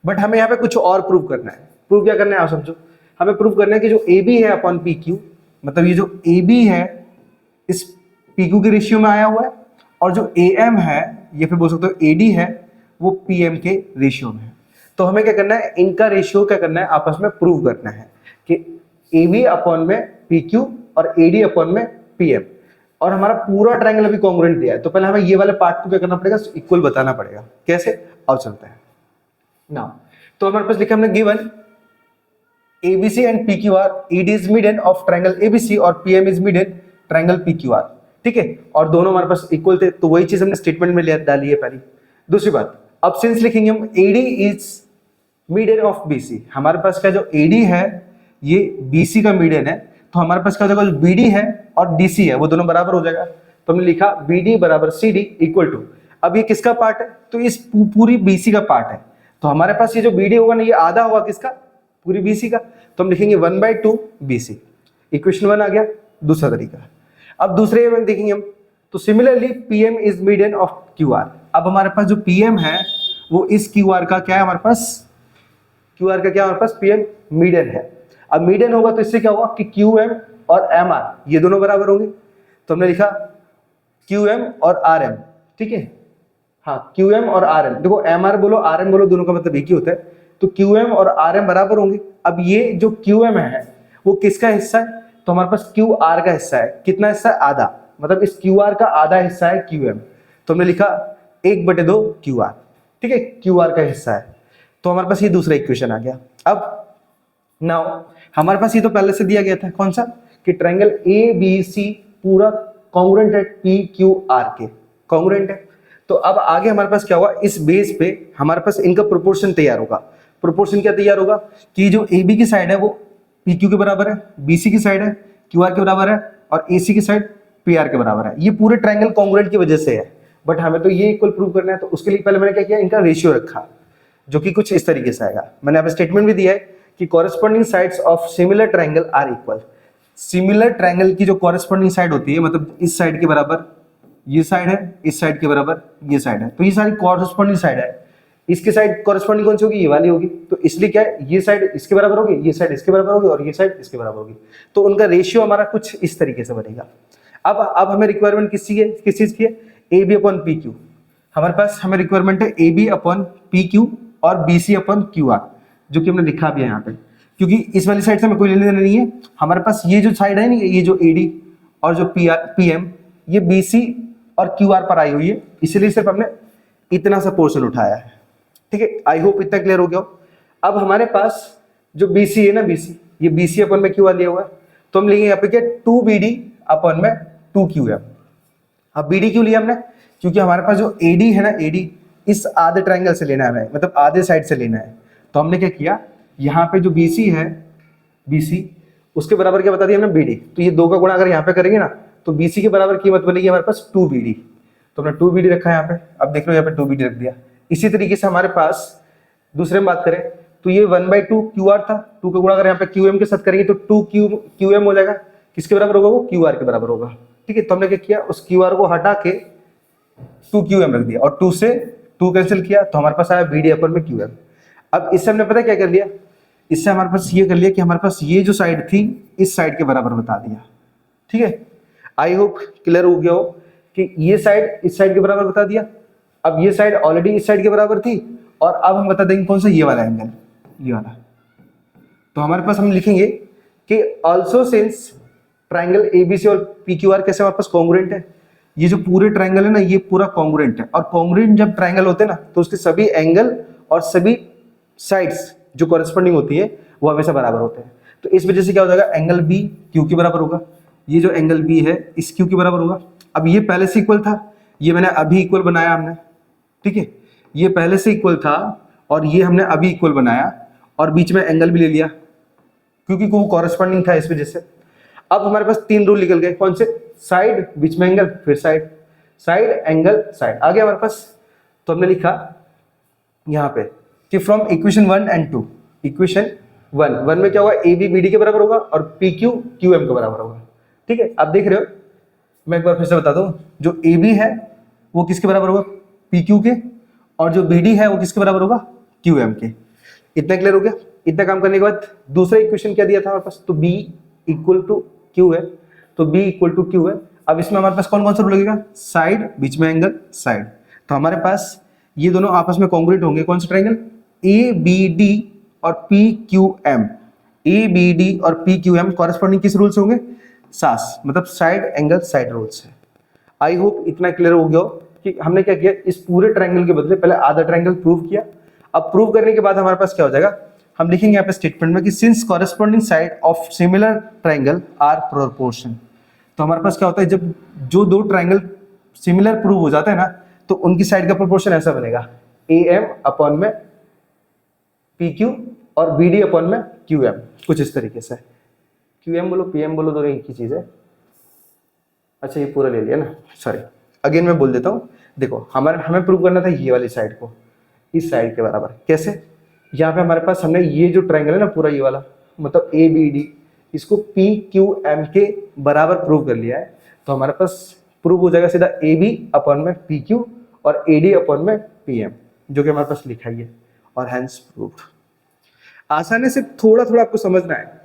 बट हमें यहाँ पे कुछ और प्रूव करना है। प्रूव क्या करना है आप समझो, हमें प्रूव करना है कि जो AB है अपॉन PQ, मतलब ये जो AB है इस PQ के रेशियो में आया हुआ है, और जो AM है ये फिर बोल सकते हो AD है वो PM के रेशियो में है। तो हमें क्या करना है, इनका रेशियो क्या करना है, आपस में प्रूव करना है कि AB अपॉन में PQ और AD अपॉन में PM, और हमारा पूरा ट्रायंगल अभी कॉन्ग्रुएंट दिया है। तो पहले हमें ये वाले पार्ट को क्या करना पड़ेगा, इक्वल बताना पड़ेगा। कैसे, अब चलते हैं नाउ। तो हमारे पास लिखा हमने given ABC and PQR, AD is median of triangle ABC और PM is median triangle PQR। ठीक है, और दोनों हमारे पास इक्वल थे, तो वही चीज हमने स्टेटमेंट में डाली है पहली। दूसरी बात, अब सिंस लिखेंगे हम AD is median of BC, हमारे पास का जो AD है ये BC का मीडियन है, तो हमारे पास क्या हो जाएगा, जो BD है और DC है वो दोनों बराबर हो जाएगा। तो हमने लिखा BD बराबर CD इक्वल टू, अब ये किसका पार्ट है, तो इस पूरी BC का पार्ट है। तो हमारे पास ये जो BD होगा ना ये आधा होगा किसका, पूरी BC का। तो हम लिखेंगे 1/2 BC। इक्वेशन 1 आ गया। दूसरा तरीका, अब दूसरे में देखेंगे हम, तो similarly PM is median of QR। अब हमारे पास जो PM है वो इस QR का क्या है, हमारे पास QR का क्या हमारे पास PM मीडियन है। अब मीडियन होगा तो इससे क्या होगा कि QM और MR ये दोनों बराबर होंगे। तो हमने लिखा QM और RM। ठीक है, हाँ QM और RM, देखो MR बोलो RM बोलो दोनों का मतलब एक ही होता है। तो QM और RM बराबर होंगे। अब ये जो QM है वो किसका हिस्सा है, तो हमारे पास QR का हिस्सा है। कितना हिस्सा है, आधा, मतलब इस QR का आधा हिस्सा है QM। तो हमने लिखा 1/2 QR। ठीक है, QR का हिस्सा है। तो हमारे पास ये दूसरा इक्वेशन आ गया। अब नाउ हमारे पास ये तो पहले से दिया गया था, कौन सा, कि ट्रायंगल ABC पूरा कॉन्ग्रुएंट है PQR के, कॉन्ग्रुएंट है। तो अब आगे हमारे पास क्या होगा, इस बेस पे हमारे पास इनका प्रोपोर्शन तैयार होगा। प्रोपोर्शन क्या तैयार होगा कि जो AB की साइड है वो PQ के बराबर है, BC की साइड है QR के बराबर है, और AC की साइड PR के बराबर है। ये पूरे ट्रायंगल कॉन्ग्रुएंट की वजह से है, बट हमें तो ये इक्वल प्रूव करना है। तो उसके लिए पहले मैंने क्या किया, इनका रेशियो रखा, जो कि कुछ इस तरीके से आएगा। मैंने यहाँ पे स्टेटमेंट भी दिया है कि corresponding sides of similar triangle are equal. Similar triangle की जो कॉरेस्पॉन्डिंग साइड होती है, मतलब इस साइड के बराबर ये साइड है, इस साइड के बराबर ये साइड है, तो ये सारी कॉरस्पॉन्डिंग साइड है। इसकी साइड कॉरस्पॉन्डिंग कौन सी होगी, ये वाली होगी। तो इसलिए क्या है, ये साइड इसके बराबर होगी, ये साइड इसके बराबर होगी और ये साइड इसके बराबर होगी। तो उनका रेशियो हमारा कुछ इस तरीके से बनेगा। अब हमें रिक्वायरमेंट किस चीज की है, A B upon P Q. हमारे पास हमें रिक्वायरमेंट है A B upon P Q और B C upon Q R, जो कि हमने लिखा भी है यहाँ पे, क्योंकि इस वाली साइड से हमें कोई लेने देना नहीं है। हमारे पास ये जो साइड है नहीं, ये जो ए डी और जो पी एम, ये बी सी और क्यू आर पर आई हुई है, इसलिए सिर्फ हमने इतना सा पोर्शन उठाया है। ठीक है, आई होप इतना क्लियर हो गया हो। अब हमारे पास जो बी सी है ना, बी सी, ये बी सी अपन में क्यू आर लिया हुआ है, तो हम लेंगे यहाँ पे क्या, 2BD अपन में 2QM। अब BD क्यों लिया हमने, क्योंकि हमारे पास जो AD है ना, AD इस आधे ट्राइंगल से लेना है हमें, मतलब आधे साइड से लेना है। तो हमने क्या किया, यहाँ पे जो BC है, BC उसके बराबर क्या बता दिया हमने, BD। तो ये दो का गुणा अगर यहाँ पे करेंगे ना, तो BC के बराबर कीमत बनेगी हमारे पास 2BD। तो हमने 2BD रखा है यहाँ पे। अब देख लो यहाँ पे 2BD रख दिया। इसी तरीके से हमारे पास दूसरे में बात करें तो ये 1/2 QR था, 2 का गुणा अगर यहाँ पे QM के साथ करेंगे तो 2QM हो जाएगा। किसके बराबर होगा, वो QR के बराबर होगा। ठीक है, तो हमने क्या किया, उस QR को हटा के 2QM रख दिया और 2 से 2 कैंसिल किया, तो हमारे पास आया BD अपन में QM। अब इससे हमने पता क्या कर लिया, इससे हमारे पास ये कर लिया कि हमारे पास ये जो साइड थी इस साइड के बराबर बता दिया। ठीक है, आई होप क्लियर हो गया हो कि ये साइड इस साइड के बराबर बता दिया। अब ये साइड ऑलरेडी इस साइड के बराबर थी, और अब हम बता देंगे कौन सा, ये वाला एंगल, ये वाला। तो हमारे पास हम लिखेंगे कि ऑल्सो सिंस ट्राइंगल एबीसी और पीक्यूआर कैसे हमारे पास कॉन्ग्रुएंट है। ये जो पूरे ट्राइंगल है ना, ये पूरा कॉन्ग्रुएंट है, और कॉन्ग्रुएंट जब ट्राइंगल होते हैं ना, तो उसके सभी एंगल और सभी साइड्स जो कॉरेस्पॉन्डिंग होती है वो हमेशा बराबर होते हैं। तो इस वजह से क्या हो जाएगा, एंगल बी क्यू के बराबर होगा, ये जो एंगल बी है इस क्यू के बराबर होगा। अब ये पहले से इक्वल था, ये मैंने अभी इक्वल बनाया हमने। ठीक है, ये पहले से इक्वल था और ये हमने अभी इक्वल बनाया, और बीच में एंगल भी ले लिया क्योंकि वो कॉरेस्पॉन्डिंग था, इस वजह से। अब हमारे पास 3 रूल निकल गए, कौन से, साइड, बीच में एंगल, फिर साइड, साइड एंगल साइड, आ गया हमारे पास। तो हमने लिखा यहाँ पे कि फ्रॉम इक्वेशन 1 and 2, इक्वेशन 1 में क्या होगा, ए बी बी डी के बराबर होगा और पी क्यू क्यू एम के बराबर होगा। ठीक है, आप देख रहे हो, मैं एक बार फिर से बता दूं, जो ए बी है वो किसके बराबर होगा, पी क्यू के, और जो बी डी है वो किसके बराबर होगा, क्यू एम के। इतना क्लियर हो गया। इतना काम करने के बाद दूसरा इक्वेशन क्या दिया था हमारे पास, तो बी इक्वल टू क्यू है, तो बी इक्वल टू क्यू है। अब इसमें हमारे पास कौन कौन सा रूल लगेगा, साइड, बीच में एंगल, साइड। तो हमारे पास ये दोनों आपस में कॉन्ग्रुएंट होंगे, कौन सा ट्राइंगल, ए बी डी और P Q M. A B D और पी क्यू एम कॉरेस्पॉन्डिंग किस रूल से होंगे, सास, मतलब साइड एंगल साइड रूल से। आई होप इतना क्लियर हो गया हो कि हमने क्या किया, इस पूरे ट्राइंगल के बदले पहले आधा ट्राइंगल प्रूव किया। अब प्रूव करने के बाद हमारे पास क्या हो जाएगा, हम लिखेंगे यहाँ पे स्टेटमेंट में कि since corresponding side of similar triangle are proportion. तो हमारे पास क्या होता है, जब जो दो ट्राइंगल सिमिलर प्रूव हो जाता है ना, तो उनकी साइड का प्रोपोर्शन ऐसा बनेगा, ए एम अपॉन में पी क्यू और बी डी अपॉन में क्यू एम, कुछ इस तरीके से। क्यू एम बोलो, पी एम बोलो, दोनों एक ही चीज है। अच्छा, ये पूरा ले लिया ना, सॉरी, अगेन मैं बोल देता हूँ। देखो, हमें प्रूव करना था ये वाली साइड को इस साइड के बराबर। कैसे, यहाँ पे हमारे पास हमने ये जो ट्राइंगल है ना पूरा, ये वाला, मतलब ए बी डी, इसको पी क्यू एम के बराबर प्रूव कर लिया है। तो हमारे पास प्रूव हो जाएगा सीधा ए बी अपॉन में पी क्यू और ए डी अपॉन में पी एम, जो कि हमारे पास लिखा ही है, और हैंस प्रूव्ड। आसानी से थोड़ा थोड़ा आपको समझना है,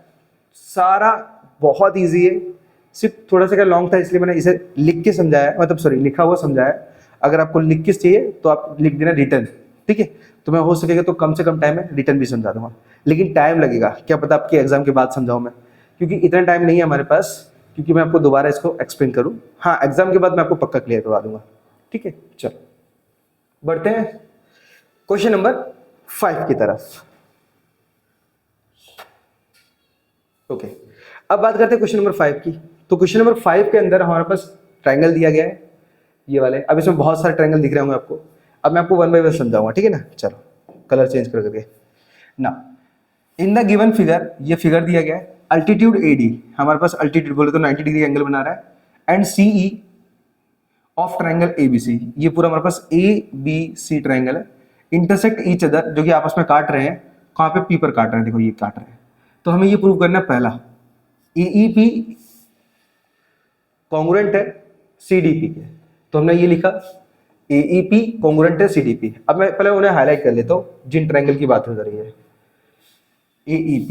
सारा बहुत ईजी है, सिर्फ थोड़ा सा क्या लॉन्ग था, इसलिए मैंने इसे लिख के समझाया, मतलब सॉरी लिखा हुआ समझाया। अगर आपको लिख के चाहिए तो आप लिख देना रिटर्न, ठीक है, तो मैं हो सकेगा तो कम से कम टाइम में रिटर्न भी समझा दूंगा, लेकिन टाइम लगेगा, क्या पता आपके एग्जाम के बाद समझाऊं मैं, क्योंकि इतना टाइम नहीं है हमारे पास, क्योंकि मैं आपको दोबारा इसको एक्सप्लेन करूं। हाँ, एग्जाम के बाद मैं आपको पक्का क्लियर करवा दूंगा। ठीक है, चलो बढ़ते हैं क्वेश्चन नंबर 5 की तरफ। ओके, अब बात करते हैं क्वेश्चन नंबर 5 की। तो क्वेश्चन नंबर 5 के अंदर हमारे पास ट्राइंगल दिया गया है, ये वाले। अब इसमें बहुत सारे ट्राइंगल दिख रहे होंगे आपको, अब मैं आपको वन बाय वन समझाऊंगा, ठीक है ना। चलो कलर चेंज कर करके ना, इन द गिवन फिगर, ये फिगर दिया गया है, अल्टीट्यूड ए डी, हमारे पास अल्टीट्यूड बोले तो 90 डिग्री एंगल बना रहा है, and C E of triangle A B C, ये पूरा हमारे पास ए बी सी ट्राइंगल है, इंटरसेक्ट ईच अदर, जो कि आपस में काट रहे हैं, कहाँ पे, पी पर काट रहे हैं, देखो ये काट रहे हैं। तो हमें ये प्रूव करना है, पहला ए ई पी कॉन्ग्रुएंट है सी डी पी के, तो हमने ये लिखा AEP कॉन्ग्रुएंट है CDP। अब मैं पहले उन्हें हाईलाइट कर लेता हूँ जिन ट्रायंगल की बात हो रही है। AEP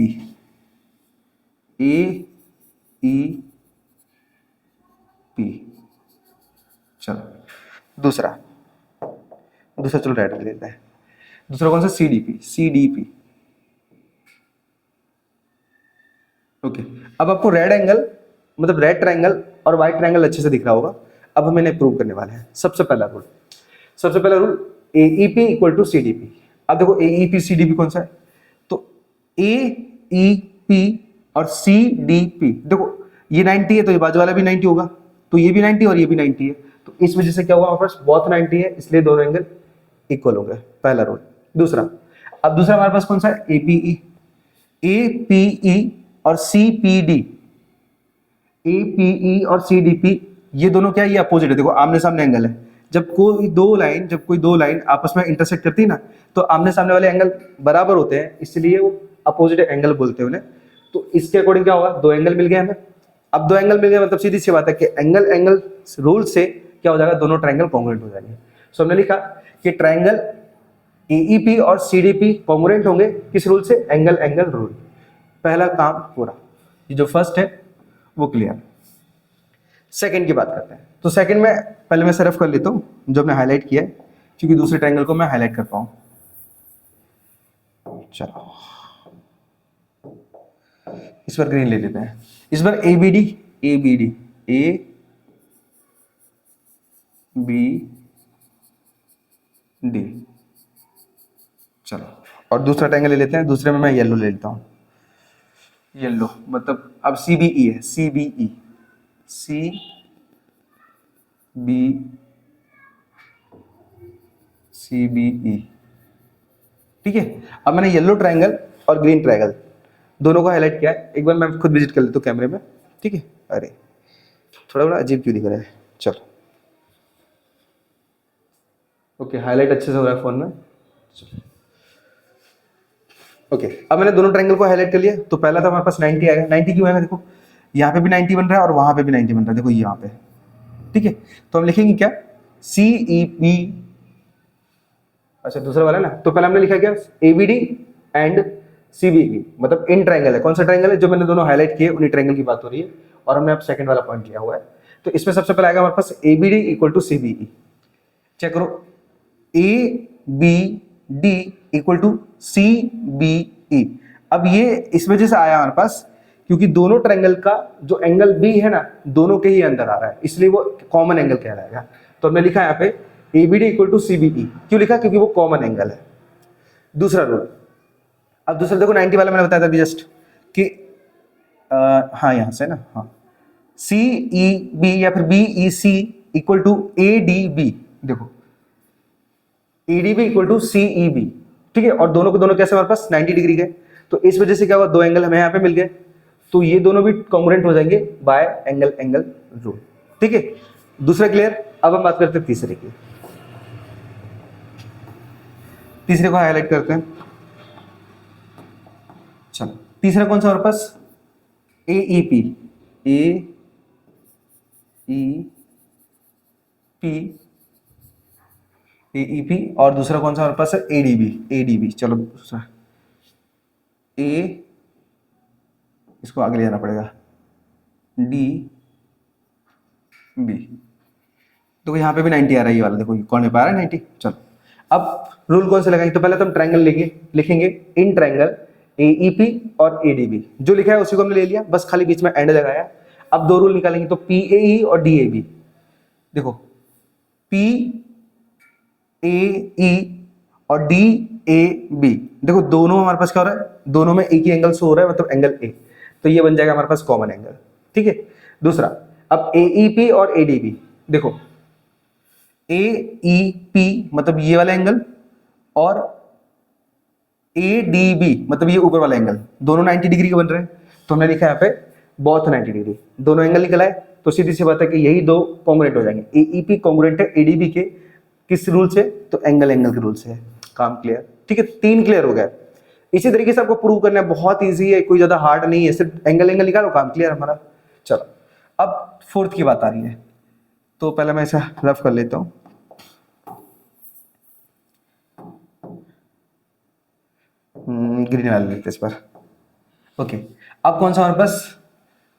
चलो दूसरा चलो रेड ले लेते हैं। दूसरा कौन सा? CDP। ओके, अब आपको रेड एंगल मतलब रेड ट्रायंगल और व्हाइट ट्रायंगल अच्छे से दिख रहा होगा। अब हम इन्हें प्रूव करने वाले हैं। सबसे पहला rule AEP equal to CDP। अब देखो AEP CDP कौन सा है? तो AEP और CDP, देखो ये 90 है तो ये बाजू वाला भी 90 होगा, तो ये भी 90 और ये भी 90 है, तो इस वजह से क्या हुआ, हमारे पास बहुत 90 है, इसलिए दोनों एंगल इक्वल हो गए। पहला रूल। दूसरा हमारे पास कौन सा है? APE और CPD। APE और CDP ये दोनों क्या है? ये अपोजिट है। देखो आमने सामने एंगल है। जब कोई दो लाइन आपस में इंटरसेक्ट करती है ना, तो आमने सामने वाले एंगल बराबर होते हैं, इसलिए वो अपोजिट एंगल बोलते हैं उन्हें। तो इसके अकॉर्डिंग क्या होगा? दो एंगल मिल गए हमें। अब दो एंगल मिल गए मतलब सीधी सी बात है कि एंगल रूल से क्या हो जाएगा? दोनों ट्रायंगल कॉन्ग्रुएंट हो जाएंगे। सो हमने लिखा कि ट्रायंगल AEP और CDP कॉन्ग्रुएंट होंगे किस रूल से? Angle rule. पहला काम पूरा। ये जो फर्स्ट है वो क्लियर। सेकंड की बात करते हैं। तो सेकंड में पहले मैं सिर्फ कर लेता हूं जो हमने हाईलाइट किया है, क्योंकि दूसरे ट्रायंगल को मैं हाईलाइट कर पाऊं। चलो इस बार ग्रीन ले लेते हैं। इस बार ABD चलो, और दूसरा ट्रायंगल ले लेते हैं। दूसरे में मैं येलो ले लेता हूं। येलो मतलब अब CBE है, CBE ठीक है। अब मैंने येलो ट्रायंगल और ग्रीन ट्रायंगल दोनों को हाईलाइट किया है। एक बार मैं खुद विजिट कर लेता हूँ कैमरे में, ठीक है। अरे थोड़ा बड़ा अजीब क्यों दिख रहा है? चलो ओके, हाईलाइट अच्छे से हो रहा है फोन में। ओके, अब मैंने दोनों ट्रायंगल को हाईलाइट कर लिया। तो पहला था हमारे पास 90 आएगा। 90 क्यों आएगा? देखो यहाँ पे भी 90 बन रहा है और वहां पे भी 90 बन रहा है। देखो यहाँ पे, ठीक है। तो हम लिखेंगे क्या? CEP। अच्छा दूसरा वाला ना, तो पहले हमने लिखा क्या? ABD एंड CBE, मतलब इन ट्रायंगल है। कौन सा ट्रायंगल है? जो मैंने दोनों हाईलाइट किए उन्हीं ट्रायंगल की बात हो रही है, और हमने अब सेकंड वाला पॉइंट लिया हुआ है। तो इसमें सबसे पहले आएगा हमारे पास ABD equal to CBE। Check करो, ABD इक्वल टू CBE। अब ये इस वजह से आया हमारे पास क्योंकि दोनों ट्रायंगल का जो एंगल B है ना, दोनों के ही अंदर आ रहा है, इसलिए वो कॉमन एंगल कहलाएगा। तो हमने लिखा यहाँ पे ABD इक्वल टू CBE। क्यों लिखा? क्योंकि वो कॉमन एंगल है। दूसरा रूल। अब दूसरा देखो 90 वाला मैंने बताया था अभी जस्ट कि हाँ यहाँ से ना, हाँ CEB या फिर BEC इक्वल टू ADB। देखो ADB इक्वल टू CEB, ठीक है। और दोनों के दोनों कैसे हमारे पास 90 डिग्री गए, तो इस वजह से क्या हुआ? दो एंगल हमें यहाँ पे मिल गए, तो ये दोनों भी कॉन्ग्रुएंट हो जाएंगे बाय एंगल रूल, ठीक है। दूसरा क्लियर। अब हम बात करते हैं तीसरे की। तीसरे को हाईलाइट करते हैं। चलो तीसरा कौन सा हमारे पास? AEP और दूसरा कौन सा हमारे पास है? ADB। चलो दूसरा इसको आगे ले जाना पड़ेगा, DB। तो यहाँ पे भी 90 आ रहा है ये वाला, देखो कौन में पा रहा है 90। चलो अब रूल कौन से लगाएंगे? तो पहले तो हम ट्रायंगल लिखेंगे इन ट्रायंगल AEP और ADB। जो लिखा है उसी को हमने ले लिया, बस खाली बीच में एंड लगाया। अब दो रूल निकालेंगे, तो PAE और DAB। देखो PAE और DAB, देखो दोनों हमारे पास क्या हो रहा है? दोनों में एक ही एंगल शो हो रहा है, मतलब एंगल A। तो ये बन जाएगा हमारे पास कॉमन एंगल, ठीक है। दूसरा, अब AEP और ADB, देखो AEP मतलब ये वाला एंगल और ADB मतलब ये ऊपर वाला एंगल, दोनों 90 डिग्री के बन रहे हैं। तो हमने लिखा यहाँ पे बोथ 90 डिग्री, दोनों एंगल निकल आए। तो सीधी सी बात है कि यही दो कॉन्ग्रुएंट हो जाएंगे। AEP कॉन्ग्रुएंट है ADB के किस रूल से? तो एंगल के रूल से है। काम क्लियर, ठीक है। 3 क्लियर हो गया। इसी तरीके से आपको प्रूव करना है, बहुत ईजी है, कोई ज्यादा हार्ड नहीं है, सिर्फ एंगल निकालो, काम क्लियर हमारा। चलो अब फोर्थ की बात आ रही है। तो पहले मैं इसे रफ कर लेता हूँ। ग्रीन वाला लेते इस पर। ओके, अब कौन सा हमारे पास,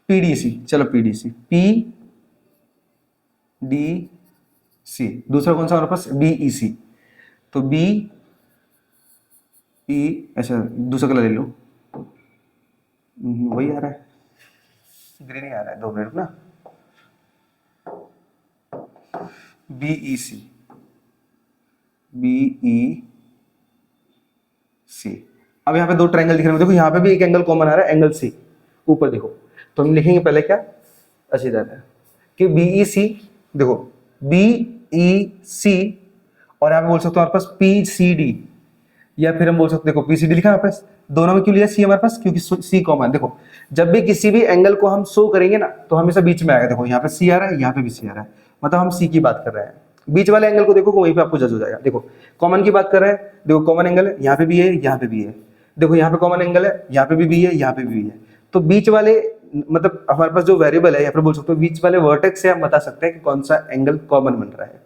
पीडीसी, चलो पीडीसी, पी डी सी। दूसरा कौन सा हमारे पास, बीईसी, तो बी ई, अच्छा दूसरा कलर ले लो, वही आ रहा है, ग्रीन ही आ रहा है, 2 मिनट ना। बीईसी, बीई सी। अब यहाँ पे 2 ट्रायंगल दिख रहे हैं, देखो यहाँ पे भी एक एंगल कॉमन आ रहा है, एंगल सी, ऊपर देखो। तो हम लिखेंगे पहले क्या, अच्छी तरह कि बीई सी, देखो बीई सी, और यहाँ पे बोल सकते हो हमारे पास पीसीडी, या फिर हम बोल सकते हैं, देखो पीसीडी लिखा है हमारे पास, दोनों में क्यों लिया सी हमारे पास, क्योंकि सी कॉमन। देखो जब भी किसी भी एंगल को हम शो करेंगे ना, तो हमेशा बीच में आएगा। देखो यहाँ पे सी आ रहा है, यहाँ पे भी सी आ रहा है, मतलब हम सी की बात कर रहे हैं। बीच वाले एंगल को देखो, वहीं पे आपको जज हो जाएगा। देखो कॉमन की बात कर रहे हैं, देखो कॉमन एंगल है, यहाँ पे भी है, यहाँ पे भी है। देखो यहाँ पे कॉमन एंगल है, यहाँ पे भी है, यहाँ पे भी है। तो बीच वाले, मतलब हमारे पास जो वेरिएबल है, यहाँ पर बोल सकते हो बीच वाले वर्टेक्स से हम बता सकते हैं कि कौन सा एंगल कॉमन बन रहा है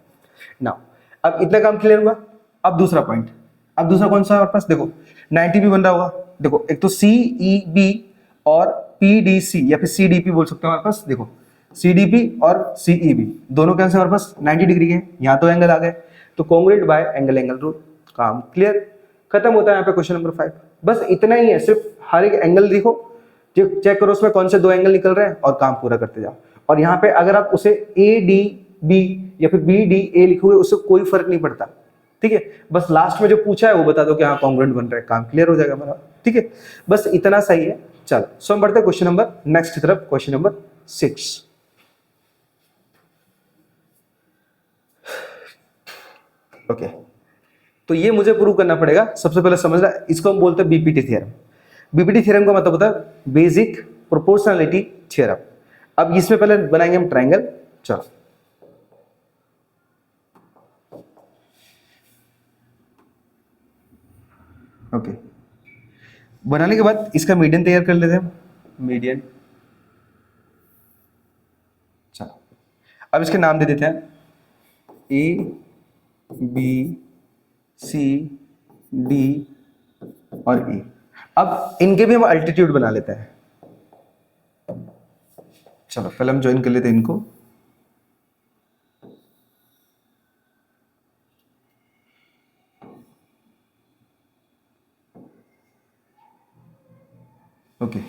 ना। अब इतना काम क्लियर हुआ। अब दूसरा पॉइंट, अब दूसरा कौन सा हमारे पास, देखो 90 भी बन रहा होगा। देखो एक तो CEB और PDC, या फिर CDP बोल सकते हो हमारे पास। देखो CDP और CEB दोनों के आंसर हमारे पास 90 डिग्री है, यहाँ तो एंगल आ गए, तो congruent bye angle angle rule, काम क्लियर, खत्म होता है यहाँ पे क्वेश्चन नंबर 5। बस इतना ही है, सिर्फ हर एक एंगल देखो, चेक करो उसमें कौन से 2 एंगल निकल रहे हैं, और काम पूरा करते जाओ। और यहाँ पे अगर आप उसे ADB या फिर BDA लिखोगे, उससे कोई फर्क नहीं पड़ता, ठीक है। बस लास्ट में जो पूछा है वो बता दो कि हाँ कॉन्ग्रुएंट बन रहा है, काम क्लियर हो जाएगा हमारा, ठीक है। बस इतना सही है। चलो सो हम बढ़ते हैं क्वेश्चन नंबर नेक्स्ट की तरफ, क्वेश्चन नंबर 6। ओके, तो ये मुझे प्रूव करना पड़ेगा। सबसे पहले समझना, इसको हम बोलते हैं बीपीटी थ्योरम। बीपीटी थ्योरम का मतलब होता है बेसिक प्रोपोर्शनलिटी थ्योरम। अब इसमें पहले बनाएंगे हम ट्रायंगल। चलो ओके, बनाने के बाद इसका मीडियन तैयार कर लेते हैं, मीडियन। चलो अब इसके नाम दे देते हैं ABCD और E। अब इनके भी हम अल्टीट्यूड बना लेते हैं। चलो पहले हम ज्वाइन कर लेते हैं इनको। ओके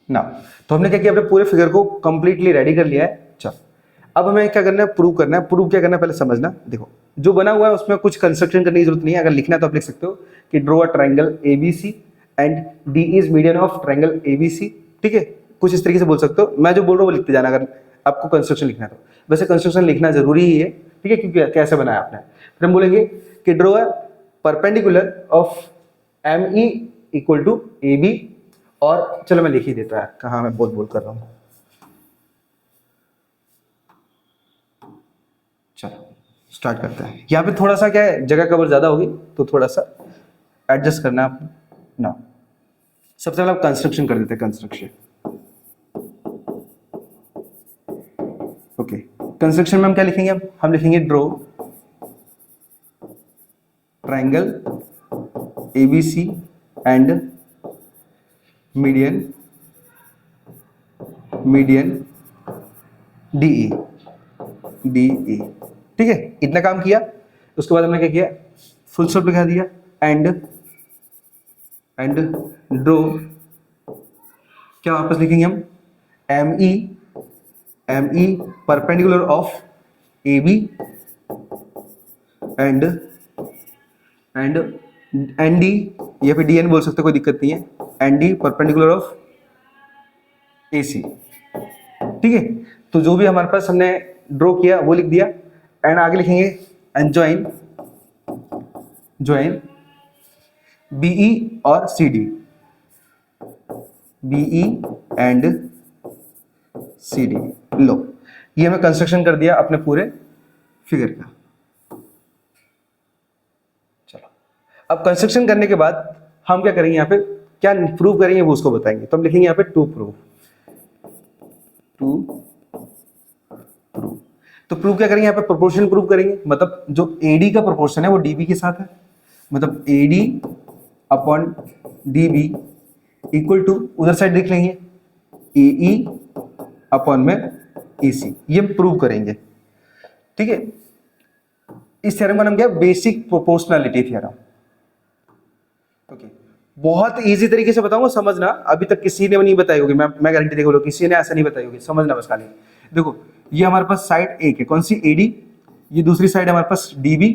ना, तो हमने क्या किया, अपने पूरे फिगर को कंप्लीटली रेडी कर लिया है। चलो अब हमें क्या करना है, प्रूव करना है। प्रूव क्या करना है पहले समझना। देखो जो बना हुआ है उसमें कुछ कंस्ट्रक्शन करने की जरूरत नहीं है। अगर लिखना है तो आप लिख सकते हो कि draw a triangle ABC and D is median of triangle ABC, ठीक है। कुछ इस तरीके से बोल सकते हो, मैं जो बोल रहा हूँ वो लिखते जाना अगर आपको कंस्ट्रक्शन लिखना है तो। वैसे कंस्ट्रक्शन लिखना जरूरी ही है, ठीक है, क्योंकि कैसे बनाया आपने। फिर हम बोलेंगे कि draw a perpendicular of ME equal to AB, और चलो मैं लिख ही देता है, कहाँ मैं बोल कर रहा हूँ। चलो स्टार्ट करते हैं। यहाँ पे थोड़ा सा क्या है, जगह कवर ज्यादा होगी तो थोड़ा सा एडजस्ट करना है आपको ना। सबसे पहले आप कंस्ट्रक्शन कर देते हैं, कंस्ट्रक्शन। ओके, कंस्ट्रक्शन में हम क्या लिखेंगे, हम लिखेंगे draw triangle ABC and median DE, ठीक है। इतना काम किया, उसके बाद हमने क्या किया, फुल स्टॉप लिखा दिया, एंड ड्रॉ, क्या वापस लिखेंगे हम, ME perpendicular of AB and ND, या फिर DN बोल सकते हो, कोई दिक्कत नहीं है, ND परपेंडिकुलर ऑफ AC, ठीक है। तो जो भी हमारे पास हमने ड्रॉ किया वो लिख दिया, एंड आगे लिखेंगे एंड ज्वाइन BE और CD, BE एंड CD। लो ये हमें कंस्ट्रक्शन कर दिया अपने पूरे फिगर का। चलो अब कंस्ट्रक्शन करने के बाद हम क्या करेंगे, यहाँ पे क्या प्रूव करेंगे वो उसको बताएंगे। तो हम लिखेंगे यहाँ पे टू प्रूव, टू प्रूव। तो प्रूव क्या करेंगे यहाँ पे, प्रोपोर्शन प्रूव करेंगे, मतलब जो AD का प्रोपोर्शन है वो DB के साथ है, मतलब AD upon DB equal to, उधर साइड देख लेंगे AE अपॉन में AC, ये प्रूव करेंगे। ठीक है, इस थ्योरम का नाम क्या है, बेसिक प्रोपोर्शनलिटी थ्योरम। ओके, बहुत इजी तरीके से बताऊंगा, समझना, अभी तक किसी ने नहीं बताई होगी, मैं गारंटी देगा, किसी ने ऐसा नहीं बताई होगी, समझना बस खाली। देखो ये हमारे पास साइड एक है, कौन सी, AD, ये दूसरी साइड हमारे पास DB,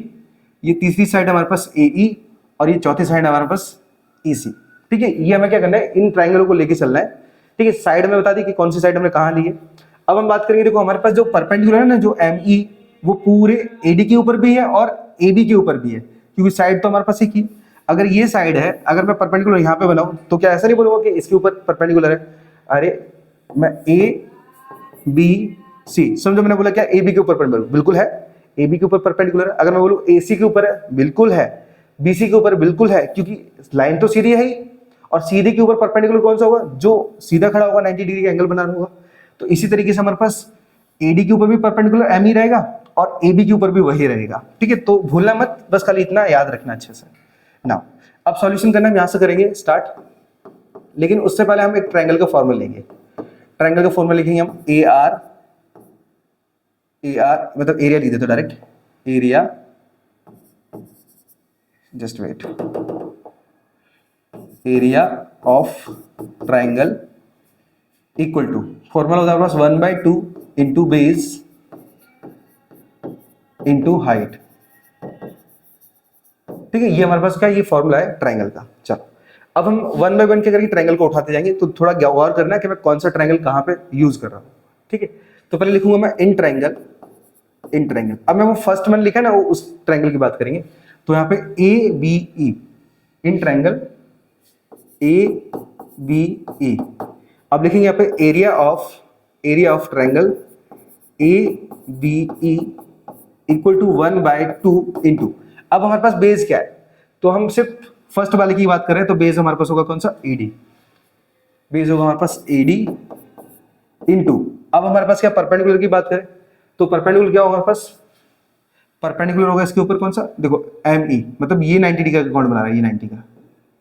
ये तीसरी साइड हमारे पास AE, और ये चौथी साइड हमारे पास EC। ठीक है, ये हमें क्या करना है, इन ट्राइंगलों को लेके चलना है। ठीक है, साइड में बता दी कि कौन सी साइड हमने कहाँ ली है। अब हम बात करेंगे, देखो हमारे पास जो परपेंडिकुलर है ना, जो ME, वो पूरे AD के ऊपर भी है और AB के ऊपर भी है, क्योंकि साइड तो हमारे पास एक ही। अगर ये साइड है, अगर मैं परपेंडिकुलर यहाँ पे बनाऊं तो क्या ऐसा नहीं बोलूंगा कि इसके ऊपर परपेंडिकुलर है, अरे मैं ABC, समझो मैंने बोला क्या, AB के ऊपर परपेंडिकुलर, बिल्कुल है, AB के ऊपर परपेंडिकुलर है। अगर मैं बोलूं AC के ऊपर है, बिल्कुल है, BC के ऊपर बिल्कुल है, क्योंकि लाइन तो सीधी है ही, और सीधे के ऊपर परपेंडिकुलर कौन सा होगा, जो सीधा खड़ा होगा, 90 डिग्री का एंगल बना होगा। तो इसी तरीके से हमारे पास AD के ऊपर भी परपेंडिकुलर ME रहेगा और AB के ऊपर भी वही रहेगा। ठीक है, तो भूलना मत, बस खाली इतना याद रखना अच्छे से। नाउ अब सॉल्यूशन करना हम यहां से करेंगे स्टार्ट, लेकिन उससे पहले हम एक ट्रायंगल का फॉर्मूला लेंगे। ट्रायंगल का फॉर्मूला लिखेंगे हम AR मतलब एरिया लिख देते direct, area, just wait, area of triangle equal to, formula होता है हमारे पास 1/2 इंटू बेस इंटू हाइट। ठीक है, ये हमारे पास क्या, ये फॉर्मूला है ट्रायंगल का। चलो अब हम 1 बाय 1 के करके ट्रायंगल को उठाते जाएंगे, तो थोड़ा गौर करना है कि मैं कौन सा ट्रायंगल कहां पे यूज कर रहा हूं। ठीक है, तो पहले लिखूंगा मैं इन ट्रायंगल। अब मैं वो फर्स्ट मैंने लिखा ना, वो उस ट्रायंगल की बात करेंगे। तो यहाँ पे ABE, इन ट्रायंगल ABE। अब लिखेंगे यहाँ पे area of triangle ABE equal to 1/2 into, अब हमारे पास बेस क्या है, तो हम सिर्फ फर्स्ट वाले की बात कर रहे हैं, तो बेस हमारे पास होगा कौन सा, AD, बेस होगा हमारे पास AD इंटू, अब हमारे पास क्या, परपेंडिकुलर की बात करें तो परपेंडिकुलर क्या होगा हमारे पास, परपेंडिकुलर होगा इसके ऊपर कौन सा, देखो ME, मतलब ये 90 डिग्री का कोण बना रहा है, ये 90 का।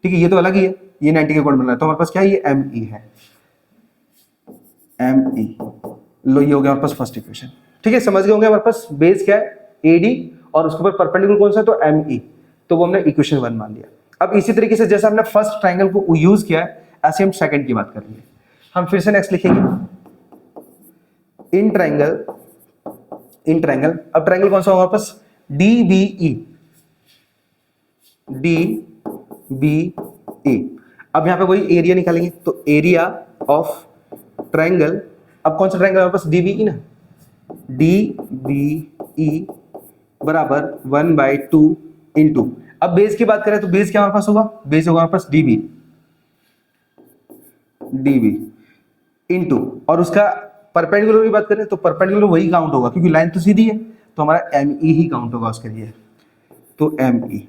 ठीक है, ये तो अलग ही है, ये 90 का कोण बना रहा है, तो हमारे पास क्या है, ये ME है, ME लो, ये हो गया हमारे पास फर्स्ट इक्वेशन। ठीक है, समझ गए होंगे हमारे पास बेस क्या है, AD, और उसके ऊपर परपेंडिकुलर कौन सा है, तो ME, तो वो हमने इक्वेशन 1 मान लिया। अब इसी तरीके से जैसे हमने फर्स्ट ट्रायंगल को यूज किया है, ऐसे हम सेकंड की बात करेंगे। हम फिर से नेक्स्ट लिखेंगे इन ट्रायंगल, अब ट्रायंगल कौन सा होगा हमारे पास, DBE। अब यहां पे वही एरिया निकालेंगे, तो एरिया ऑफ ट्रायंगल, अब कौन सा ट्रायंगल हमारे पास, DBE ना, DBE बराबर 1/2 इंटू, अब बेस की बात करें तो बेस क्या हमारे पास होगा, बेस होगा हमारे पास DB इंटू, और उसका परपेंडिकुलर की बात करें तो परपेंडिकुलर वही काउंट होगा, क्योंकि लाइन तो सीधी है, तो हमारा ME ही काउंट होगा उसके लिए, तो ME, ये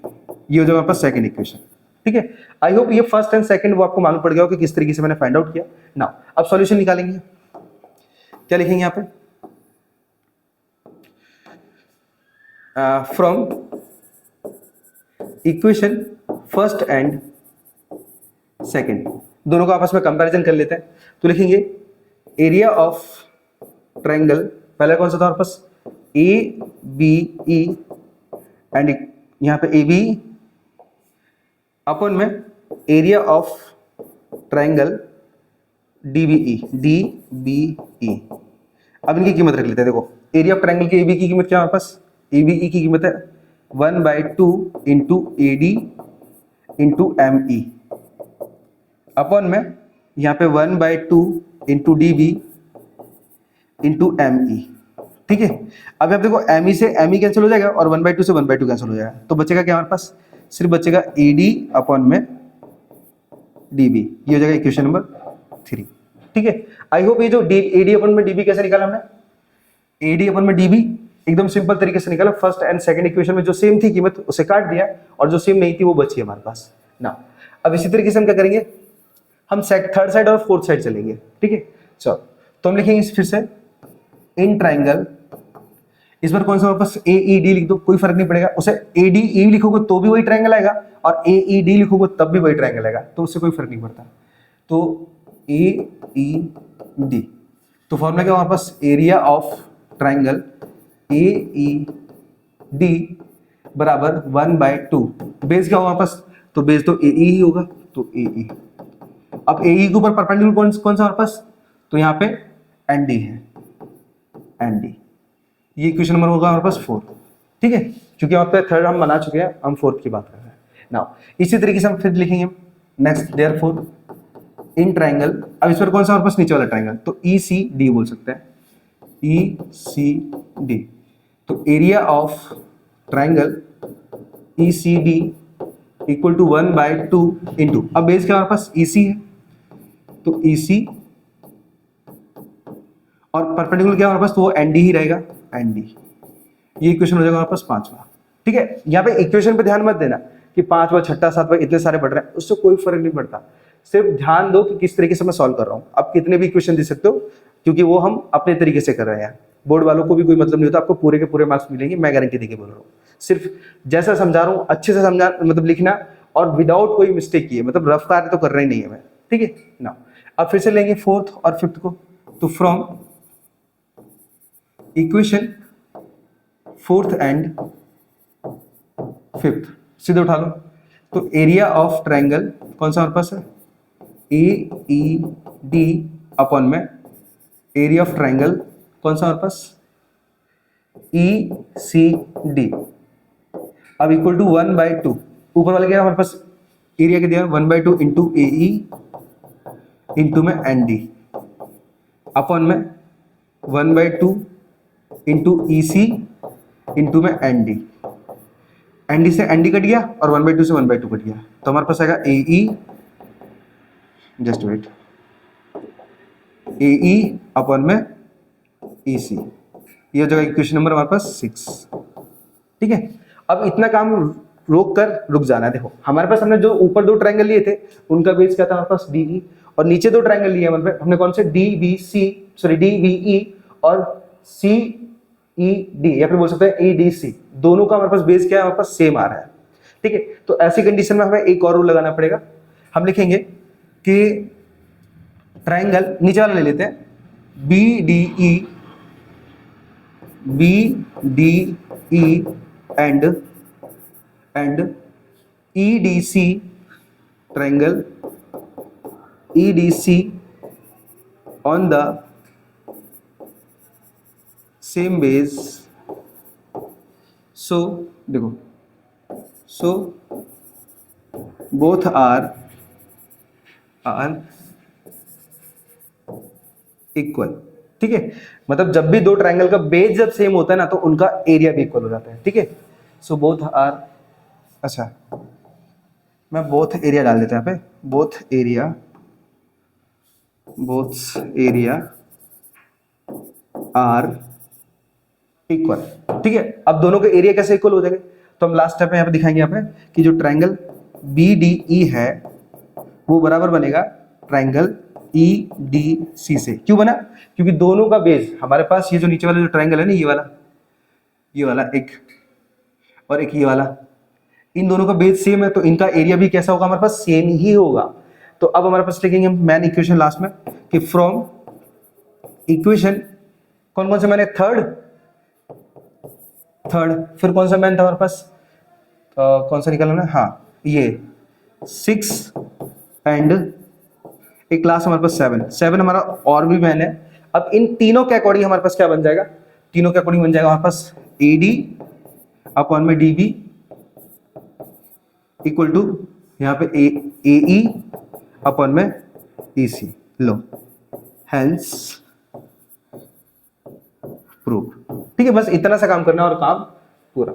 हो जाएगा हमारे पास सेकंड इक्वेशन। ठीक है, आई होप ये फर्स्ट एंड सेकंड वो आपको मालूम पड़ गया हो कि किस तरीके से मैंने फाइंड आउट किया। नाउ अब सॉल्यूशन निकालेंगे, क्या लिखेंगे यहाँ पे, from equation first and second, दोनों को आपस में कंपैरिजन कर लेते हैं। तो लिखेंगे एरिया ऑफ ट्रायंगल, पहले कौन सा था हमारे पास, ABE, एंड यहाँ पे AB अपन में एरिया ऑफ ट्रायंगल DBE। अब इनकी कीमत रख लेते हैं। देखो एरिया ऑफ ट्रायंगल की AB की कीमत क्या है हमारे पास, ABE की कीमत है 1/2 इंटू AD इंटू ME, अपन में यहाँ पे 1/2 इंटू DB इंटू ME। ठीक है, अब आप देखो ME से ME कैंसिल हो जाएगा और 1/2 से 1/2 कैंसिल हो जाएगा, तो बचेगा क्या हमारे पास, सिर्फ बचेगा AD अपन में DB, ये हो जाएगा इक्वेशन नंबर 3। ठीक है, आई होप ये जो AD अपन में DB कैसे निकाला हमने, AD अपन में DB एकदम सिंपल तरीके से निकाला, फर्स्ट एंड सेकंड इक्वेशन में जो सेम थी कीमत उसे काट दिया, और जो सेम नहीं थी वो बची हमारे पास ना। अब इसी तरीके से हम क्या करेंगे, हम थर्ड साइड और फोर्थ साइड चलेंगे। ठीक है, चलो तो हम लिखेंगे फिर से इन ट्राइंगल, इस बार कौन सा हमारे पास ए ई डी लिख दो, कोई फर्क नहीं पड़ेगा, उसे ए डी ई लिखोगे तो भी वही ट्राइंगल आएगा और ए ई डी लिखोगे तब भी वही ट्राइंगल आएगा, तो उससे कोई फर्क नहीं पड़ता। तो ए ई डी, तो फॉर्मूला क्या हमारे पास, area of triangle A E D बराबर 1/2। बेस क्या होगा हमारे पास, तो बेस तो ए ई ही होगा, तो ए ई। अब ए ई के ऊपर परपेंडिकुलर कौन सा हमारे पास, तो यहाँ पे एन डी है, एन डी। ये इक्वेशन नंबर होगा हमारे पास 4, ठीक है, क्योंकि यहाँ पे थर्ड हम बना चुके हैं, हम फोर्थ की बात कर रहे हैं नाउ। इसी तरीके से हम फिर लिखेंगे नेक्स्ट, देयरफॉर इन ट्राइंगल, अब इस पर कौन सा हमारे पास नीचे वाला ट्राइंगल, तो ई सी डी बोल सकते हैं, ई सी डी। तो area of triangle E C D equal to 1/2 into, अब बेस क्या हमारे पास ई सी है, तो ई सी और परपेंडिकुलर क्या हमारे पास, तो वो एन डी ही रहेगा, एन डी। ये इक्वेशन हो जाएगा हमारे पास 5वां, ठीक है। यहाँ पे इक्वेशन पे ध्यान मत देना कि 5वां 6वां 7वां इतने सारे बढ़ रहे हैं, उससे कोई फर्क नहीं पड़ता, सिर्फ ध्यान दो कि किस तरीके से मैं सॉल्व कर रहा हूँ। आप कितने भी इक्वेशन दे सकते हो, क्योंकि वो हम अपने तरीके से कर रहे हैं, बोर्ड वालों को भी कोई मतलब नहीं होता, आपको पूरे के पूरे मार्क्स मिलेंगे, मैं गारंटी देके बोल रहा हूँ। सिर्फ जैसा समझा रहा हूँ अच्छे से समझा, मतलब लिखना, और विदाउट कोई मिस्टेक किए, मतलब रफ कार्य तो कर रहा ही नहीं है मैं, ठीक है ना। अब फिर से लेंगे फोर्थ और फिफ्थ को, तो from equation fourth and fifth सीधे उठा लो, तो एरिया ऑफ ट्राइंगल कौन सा हमारे पास है, ए ई डी अपॉन में एरिया ऑफ ट्राइंगल कौन सा हमारे पास, ई सी डी। अब इक्वल टू 1/2, ऊपर वाले क्या हमारे पास एरिया के दिया 1/2 इंटू ए ई इंटू में एन डी अपॉन में 1/2 इंटू ई सी इंटू में एन डी। एन डी से एन डी कट गया और 1/2 से 1/2 कट गया, तो हमारे पास आएगा ए ई, जस्ट वेट, ए ई अपॉन में ई सी। ये हो जाएगा इक्वेशन नंबर हमारे पास 6, ठीक है। अब इतना काम रोक कर रुक जाना है। देखो हमारे पास हमने जो ऊपर 2 ट्रायंगल लिए थे उनका बेस क्या था हमारे पास, डी ई, और नीचे 2 ट्रायंगल लिए हमारे पास, हमने कौन से, D B C, sorry D B E और सी ई डी, या फिर बोल सकते हैं ए डी सी। दोनों का हमारे पास बेस क्या है, हमारे पास सेम आ रहा है, ठीक है। तो ऐसी कंडीशन में हमें एक और रूल लगाना पड़ेगा, हम लिखेंगे कि ट्रायंगल नीचे वाला ले लेते हैं, B D E and E D C, triangle E D C on the same base. So देखो, सो बोथ आर इक्वल, ठीक है। मतलब जब भी 2 ट्रायंगल का बेस जब सेम होता है ना, तो उनका एरिया भी इक्वल हो जाता है, ठीक है। सो बोथ आर, अच्छा मैं बोथ एरिया डाल देता हूं यहाँ पे, बोथ एरिया आर इक्वल, ठीक है। अब दोनों के एरिया कैसे इक्वल हो जाएंगे, तो हम लास्ट स्टेप में यहाँ पे दिखाएंगे, यहाँ पे कि जो ट्रायंगल बी डी ई है वो बराबर बनेगा ट्रायंगल ई डी सी से। क्यों बना, क्योंकि दोनों का बेस हमारे पास, ये जो नीचे वाला जो ट्रायंगल है ना, ये वाला एक और एक ये वाला, इन दोनों का बेस सेम है, तो इनका एरिया भी कैसा होगा, हमारे पास सेम ही होगा। तो अब हमारे पास लिखेंगे हम मेन इक्वेशन लास्ट में कि फ्रॉम इक्वेशन कौन से मैंने, थर्ड, फिर कौन सा मैन था हमारे पास, कौन सा निकालना है, हाँ ये 6 एंड एक क्लास हमारे पास 7 हमारा और भी मैन है। अब इन तीनों के अकॉर्डिंग हमारे पास क्या बन जाएगा, तीनों के अकॉर्डिंग बन जाएगा हमारे पास ए डी अपॉन में डी बी इक्वल टू यहाँ पे ए ई अपॉन में ई सी। लो हेंस प्रूव, ठीक है। बस इतना सा काम करना और काम पूरा।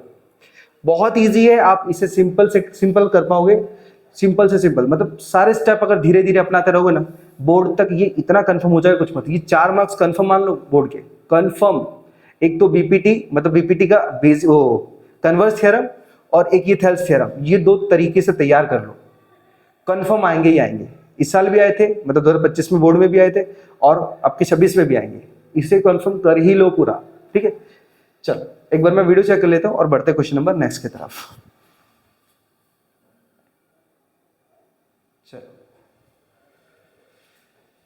बहुत इजी है, आप इसे सिंपल से सिंपल कर पाओगे, सिंपल से सिंपल, मतलब सारे स्टेप अगर धीरे धीरे अपनाते रहोगे ना, बोर्ड तक ये इतना कंफर्म हो जाएगा, कुछ मत। ये 4 मार्क्स कंफर्म मान लो बोर्ड के, कंफर्म। एक तो बीपीटी, मतलब बीपीटी का बेस वो कन्वर्स थ्योरम, और एक ये थेल्स थ्योरम, ये 2 तरीके से तैयार कर लो, कंफर्म आएंगे ही आएंगे। इस साल भी आए थे, मतलब 2025 में बोर्ड में भी आए थे और आपके 26 में भी आएंगे, इसे कंफर्म कर ही लो पूरा, ठीक है। चलो एक बार मैं वीडियो चेक कर लेता हूं और बढ़ते क्वेश्चन नंबर नेक्स्ट की तरफ। चलो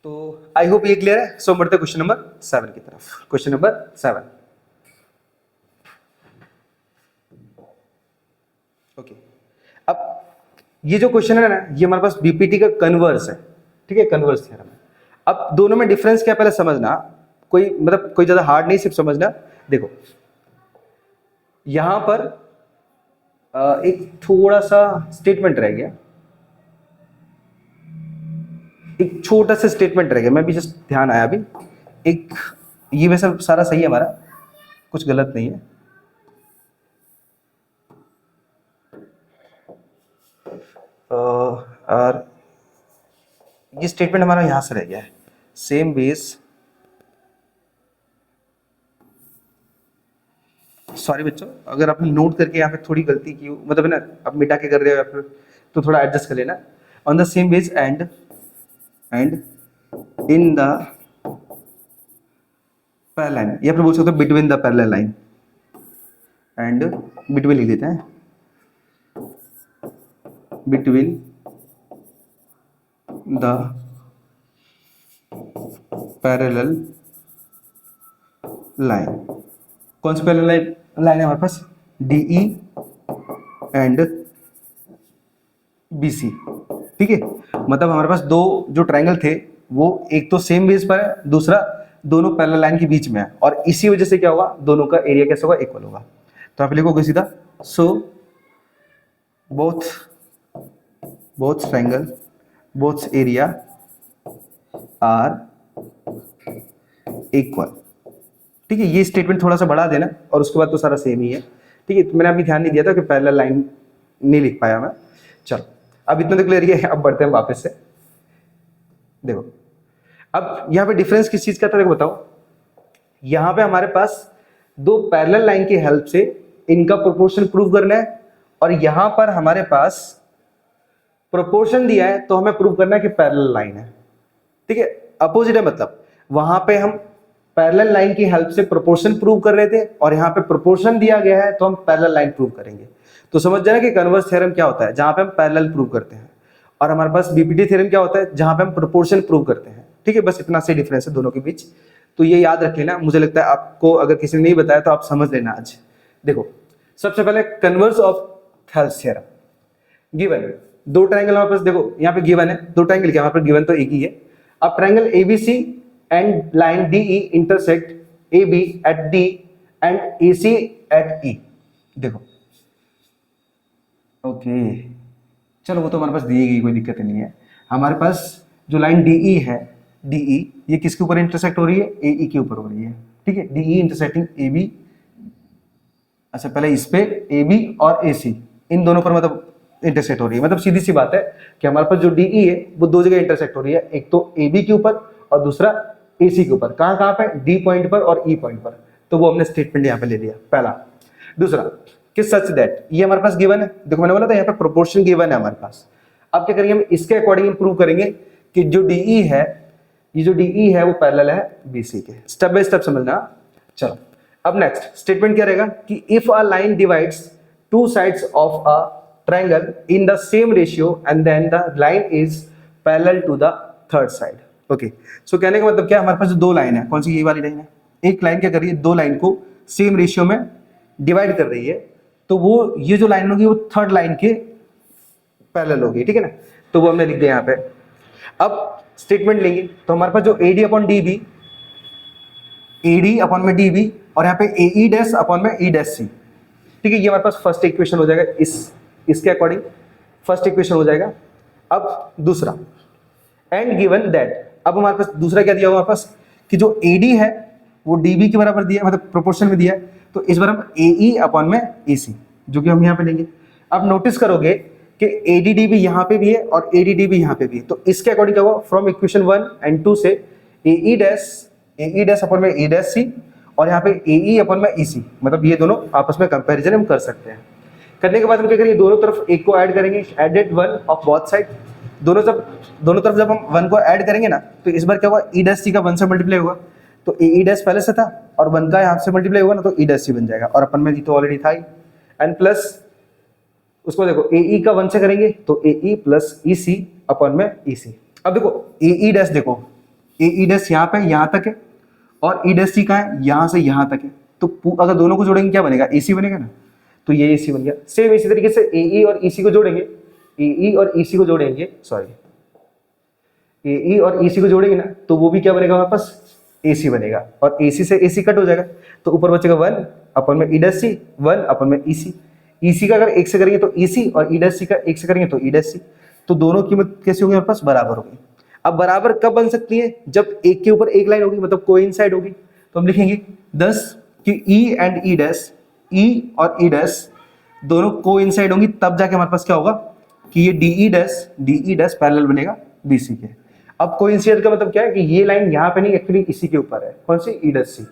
तो आई होप ये क्लियर है। सो बढ़ते क्वेश्चन नंबर 7 की तरफ। Question number 7, okay. अब ये जो क्वेश्चन है ना, ये हमारे पास बीपीटी का कन्वर्स है, ठीक है, कन्वर्स थ्योरम है। अब दोनों में डिफरेंस क्या पहले समझना, कोई मतलब कोई ज्यादा हार्ड नहीं, सिर्फ समझना। देखो यहां पर एक थोड़ा सा स्टेटमेंट रह गया, एक छोटा सा स्टेटमेंट रह गया, मैं भी जस्ट ध्यान आया अभी। एक ये वैसे सारा सही है हमारा, कुछ गलत नहीं है। और ये स्टेटमेंट हमारा यहां से रह गया है, सेम बेस। सॉरी बच्चों, अगर आपने नोट करके यहाँ पे थोड़ी गलती की, मतलब ना आप मिटा के कर रहे हो या फिर, तो थोड़ा एडजस्ट कर लेना। On the same base and in the parallel line, या फिर बोल सकते हो between the parallel line, and between लिख देते हैं, बिटवीन द पैरेलल लाइन। कौन सी पैरेलल लाइन है हमारे पास? DE एंड BC, ठीक है। मतलब हमारे पास दो जो ट्रायंगल थे वो एक तो सेम बेस पर है, दूसरा दोनों पैरेलल लाइन के बीच में है, और इसी वजह से क्या होगा, दोनों का एरिया कैसा होगा, इक्वल होगा। तो आप लिखोगे सीधा, so both triangle both area are equal, ठीक है। ये स्टेटमेंट थोड़ा सा बढ़ा देना और उसके बाद तो सारा सेम ही है, ठीक है। तो मैंने अभी ध्यान नहीं दिया था कि पैरेलल लाइन नहीं लिख पाया मैं। चलो अब इतना तो क्लियर है, अब बढ़ते हैं वापस से। देखो अब यहाँ पे डिफरेंस किस चीज का था, देखो बताओ। यहाँ पे हमारे पास दो पैरेलल लाइन की हेल्प से इनका प्रोपोर्शन प्रूव करना है, और यहाँ पर हमारे पास प्रोपोर्शन दिया है तो हमें प्रूव करना है कि पैरेलल लाइन है, ठीक है। अपोजिट है, मतलब वहां पे हम पैरेलल लाइन की हेल्प से प्रोपोर्शन प्रूव कर रहे थे, और यहाँ पे प्रोपोर्शन दिया गया है तो हम पैरेलल लाइन प्रूव करेंगे। तो समझ जाना कि कन्वर्स थ्योरम क्या होता है, जहां पे हम पैरेलल प्रूव करते हैं, और हमारे पास बीपीटी थ्योरम क्या होता है, जहां पे हम प्रोपोर्शन प्रूव करते हैं, ठीक है। बस इतना से डिफरेंस है दोनों के बीच, तो ये याद रख लेना। मुझे लगता है आपको अगर किसी ने नहीं बताया तो आप समझ लेना आज। देखो सबसे पहले converse of Thales theorem. Given दो ट्रायंगल हमारे पास, देखो यहाँ पे गिवन है दो ट्रायंगल, क्या हमारे पास गिवन तो एक ही है। अब triangle ABC and line DE intersect AB at D and AC at E, देखो ओके। चलो वो तो हमारे पास दी गई, कोई दिक्कत नहीं है। हमारे पास जो लाइन DE है, DE ये किसके ऊपर इंटरसेक्ट हो रही है, AE के ऊपर हो रही है, ठीक है। DE इंटरसेक्टिंग AB, अच्छा पहले इस पे AB और AC इन दोनों पर मतलब इंटरसेक्ट हो रही है। मतलब सीधी सी बात है कि हमारे पास जो DE है वो दो जगह इंटरसेक्ट हो रही है, एक तो AB के ऊपर और दूसरा AC के ऊपर। कहां कहां पे, D पॉइंट पर और E पॉइंट पर। तो वो हमने स्टेटमेंट यहाँ पे ले लिया पहला। दूसरा कि सच दैट, ये हमारे पास गिवन है, देखो मैंने बोला था यहाँ पे प्रोपोर्शन गिवन है हमारे पास। अब क्या करेंगे, हम इसके अकॉर्डिंग प्रूव करेंगे कि जो DE है, ये जो DE है वो पैरेलल है BC के। स्टेप बाय स्टेप समझना। चलो अब नेक्स्ट स्टेटमेंट क्या रहेगा कि if a line divides two sides of a triangle in the same ratio and then the line is parallel to the third side. Okay, so कहने का मतलब क्या, हमारे पास दो लाइन है, कौन सी, ये वाली लाइन है। एक लाइन क्या कर रही है, दो लाइन को सेम रेशियो में डिवाइड कर रही है, तो वो ये जो लाइन होगी वो थर्ड लाइन के पैरेलल होगी, ठीक है ना। तो वो हमने लिख दिया यहाँ पे। अब स्टेटमेंट लेंगे तो हमारे पास जो AD upon DB, AD upon में DB और यहाँ पे AE डैश अपॉन में E डैश C, ठीक है। ये हमारे पास फर्स्ट इक्वेशन हो जाएगा, इसके अकॉर्डिंग फर्स्ट इक्वेशन हो जाएगा। अब दूसरा एंड गिवन दैट, अब हमारे पास दूसरा क्या दिया हुआ हमारे पास कि जो AD है वो DB के बराबर दिया, मतलब प्रोपोर्शन में दिया है, तो इस बार हम AE अपॉन में AC, जो कि हम यहाँ पे लेंगे। अब नोटिस करोगे कि ADDB यहाँ पे भी है और ADDB यहाँ पे भी है, तो इसके अकॉर्डिंग क्या हुआ, फ्रॉम इक्वेशन 1 एंड 2 से AE डैश अपॉन में E डैश C और यहाँ पे AE अपॉन में EC, मतलब ये दोनों आपस में कंपैरिजन हम कर सकते हैं। करने के बाद हम क्या करेंगे, दोनों तरफ एक को ऐड करेंगे, added one of both side, दोनों तरफ जब हम 1 को ऐड करेंगे ना, तो इस बार क्या होगा, ई डैश सी का 1 से मल्टीप्लाई होगा, तो ए डैश पहले से था और 1 का यहाँ से मल्टीप्लाई होगा ना, तो ई डैश सी बन जाएगा, और अपन में तो ऑलरेडी था ही, एंड प्लस उसको देखो ए ई का 1 से करेंगे तो ए ई प्लस ई सी अपन में ई सी। अब देखो ए ई डैश, देखो ए ई डैश यहाँ पे यहाँ तक है और ई डैश सी कहाँ है, यहाँ से यहाँ तक है, तो अगर दोनों को जोड़ेंगे क्या बनेगा, ए सी बनेगा ना, तो ये ए सी बन गया। सेम इसी तरीके से ए ई और ई सी को जोड़ेंगे, ए ई और ई सी को जोड़ेंगे, सॉरी ए ई और ई सी को जोड़ेंगे ना, तो वो भी क्या बनेगा हमारे पास, ए सी बनेगा, और ए सी से ए सी कट हो जाएगा, तो ऊपर बचेगा 1 अपन में ई डैश सी, 1 अपन में ई सी। ई सी का अगर 1 से करेंगे तो ई सी, और ई डैश सी का 1 से करेंगे तो ई डैश सी, तो दोनों कीमत कैसी होगी हमारे पास, बराबर होगी। अब बराबर कब बन सकती है, जब एक के ऊपर एक लाइन होगी, मतलब कोइंसाइड होगी, तो हम लिखेंगे 10 कि ई एंड ई डैश, ई और ई डैश दोनों कोइंसाइड होंगी, तब जाके हमारे पास क्या होगा कि ये डी ई डैश पैरेलल बनेगा बी सी के। अब कोइंसाइड का मतलब क्या है कि ये लाइन यहाँ पे नहीं, एक्चुअली इसी के ऊपर है, कौन सी, ई डैश सी।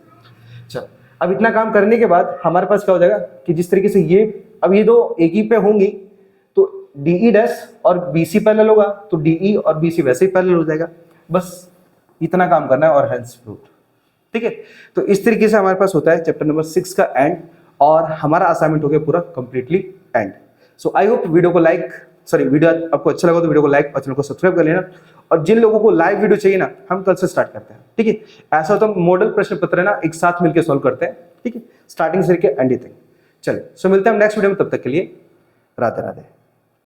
चलो अब इतना काम करने के बाद हमारे पास क्या हो जाएगा कि जिस तरीके से ये, अब ये दो एक ही पे होंगी, तो डी ई डैश और बी सी पैरेलल होगा, तो डी ई और बी सी वैसे ही पैरेलल हो जाएगा। बस इतना काम करना है और हेंस प्रूव्ड। ठीक है, तो इस तरीके से हमारे पास होता है चैप्टर नंबर 6 का एंड, और हमारा असाइनमेंट हो गया पूरा completely and. So I hope video आपको अच्छा लगा तो वीडियो को लाइक और चैनल को सब्सक्राइब कर लेना। और जिन लोगों को लाइव वीडियो चाहिए ना, हम कल से स्टार्ट करते हैं। ठीक है, ऐसा होता है मॉडल प्रश्न पत्र है ना, एक साथ मिलकर सॉल्व करते हैं। ठीक है, स्टार्टिंग से लेकर एंड तक। चलिए, सो मिलते हैं हम नेक्स्ट वीडियो में, तब तक के लिए राधे राधे।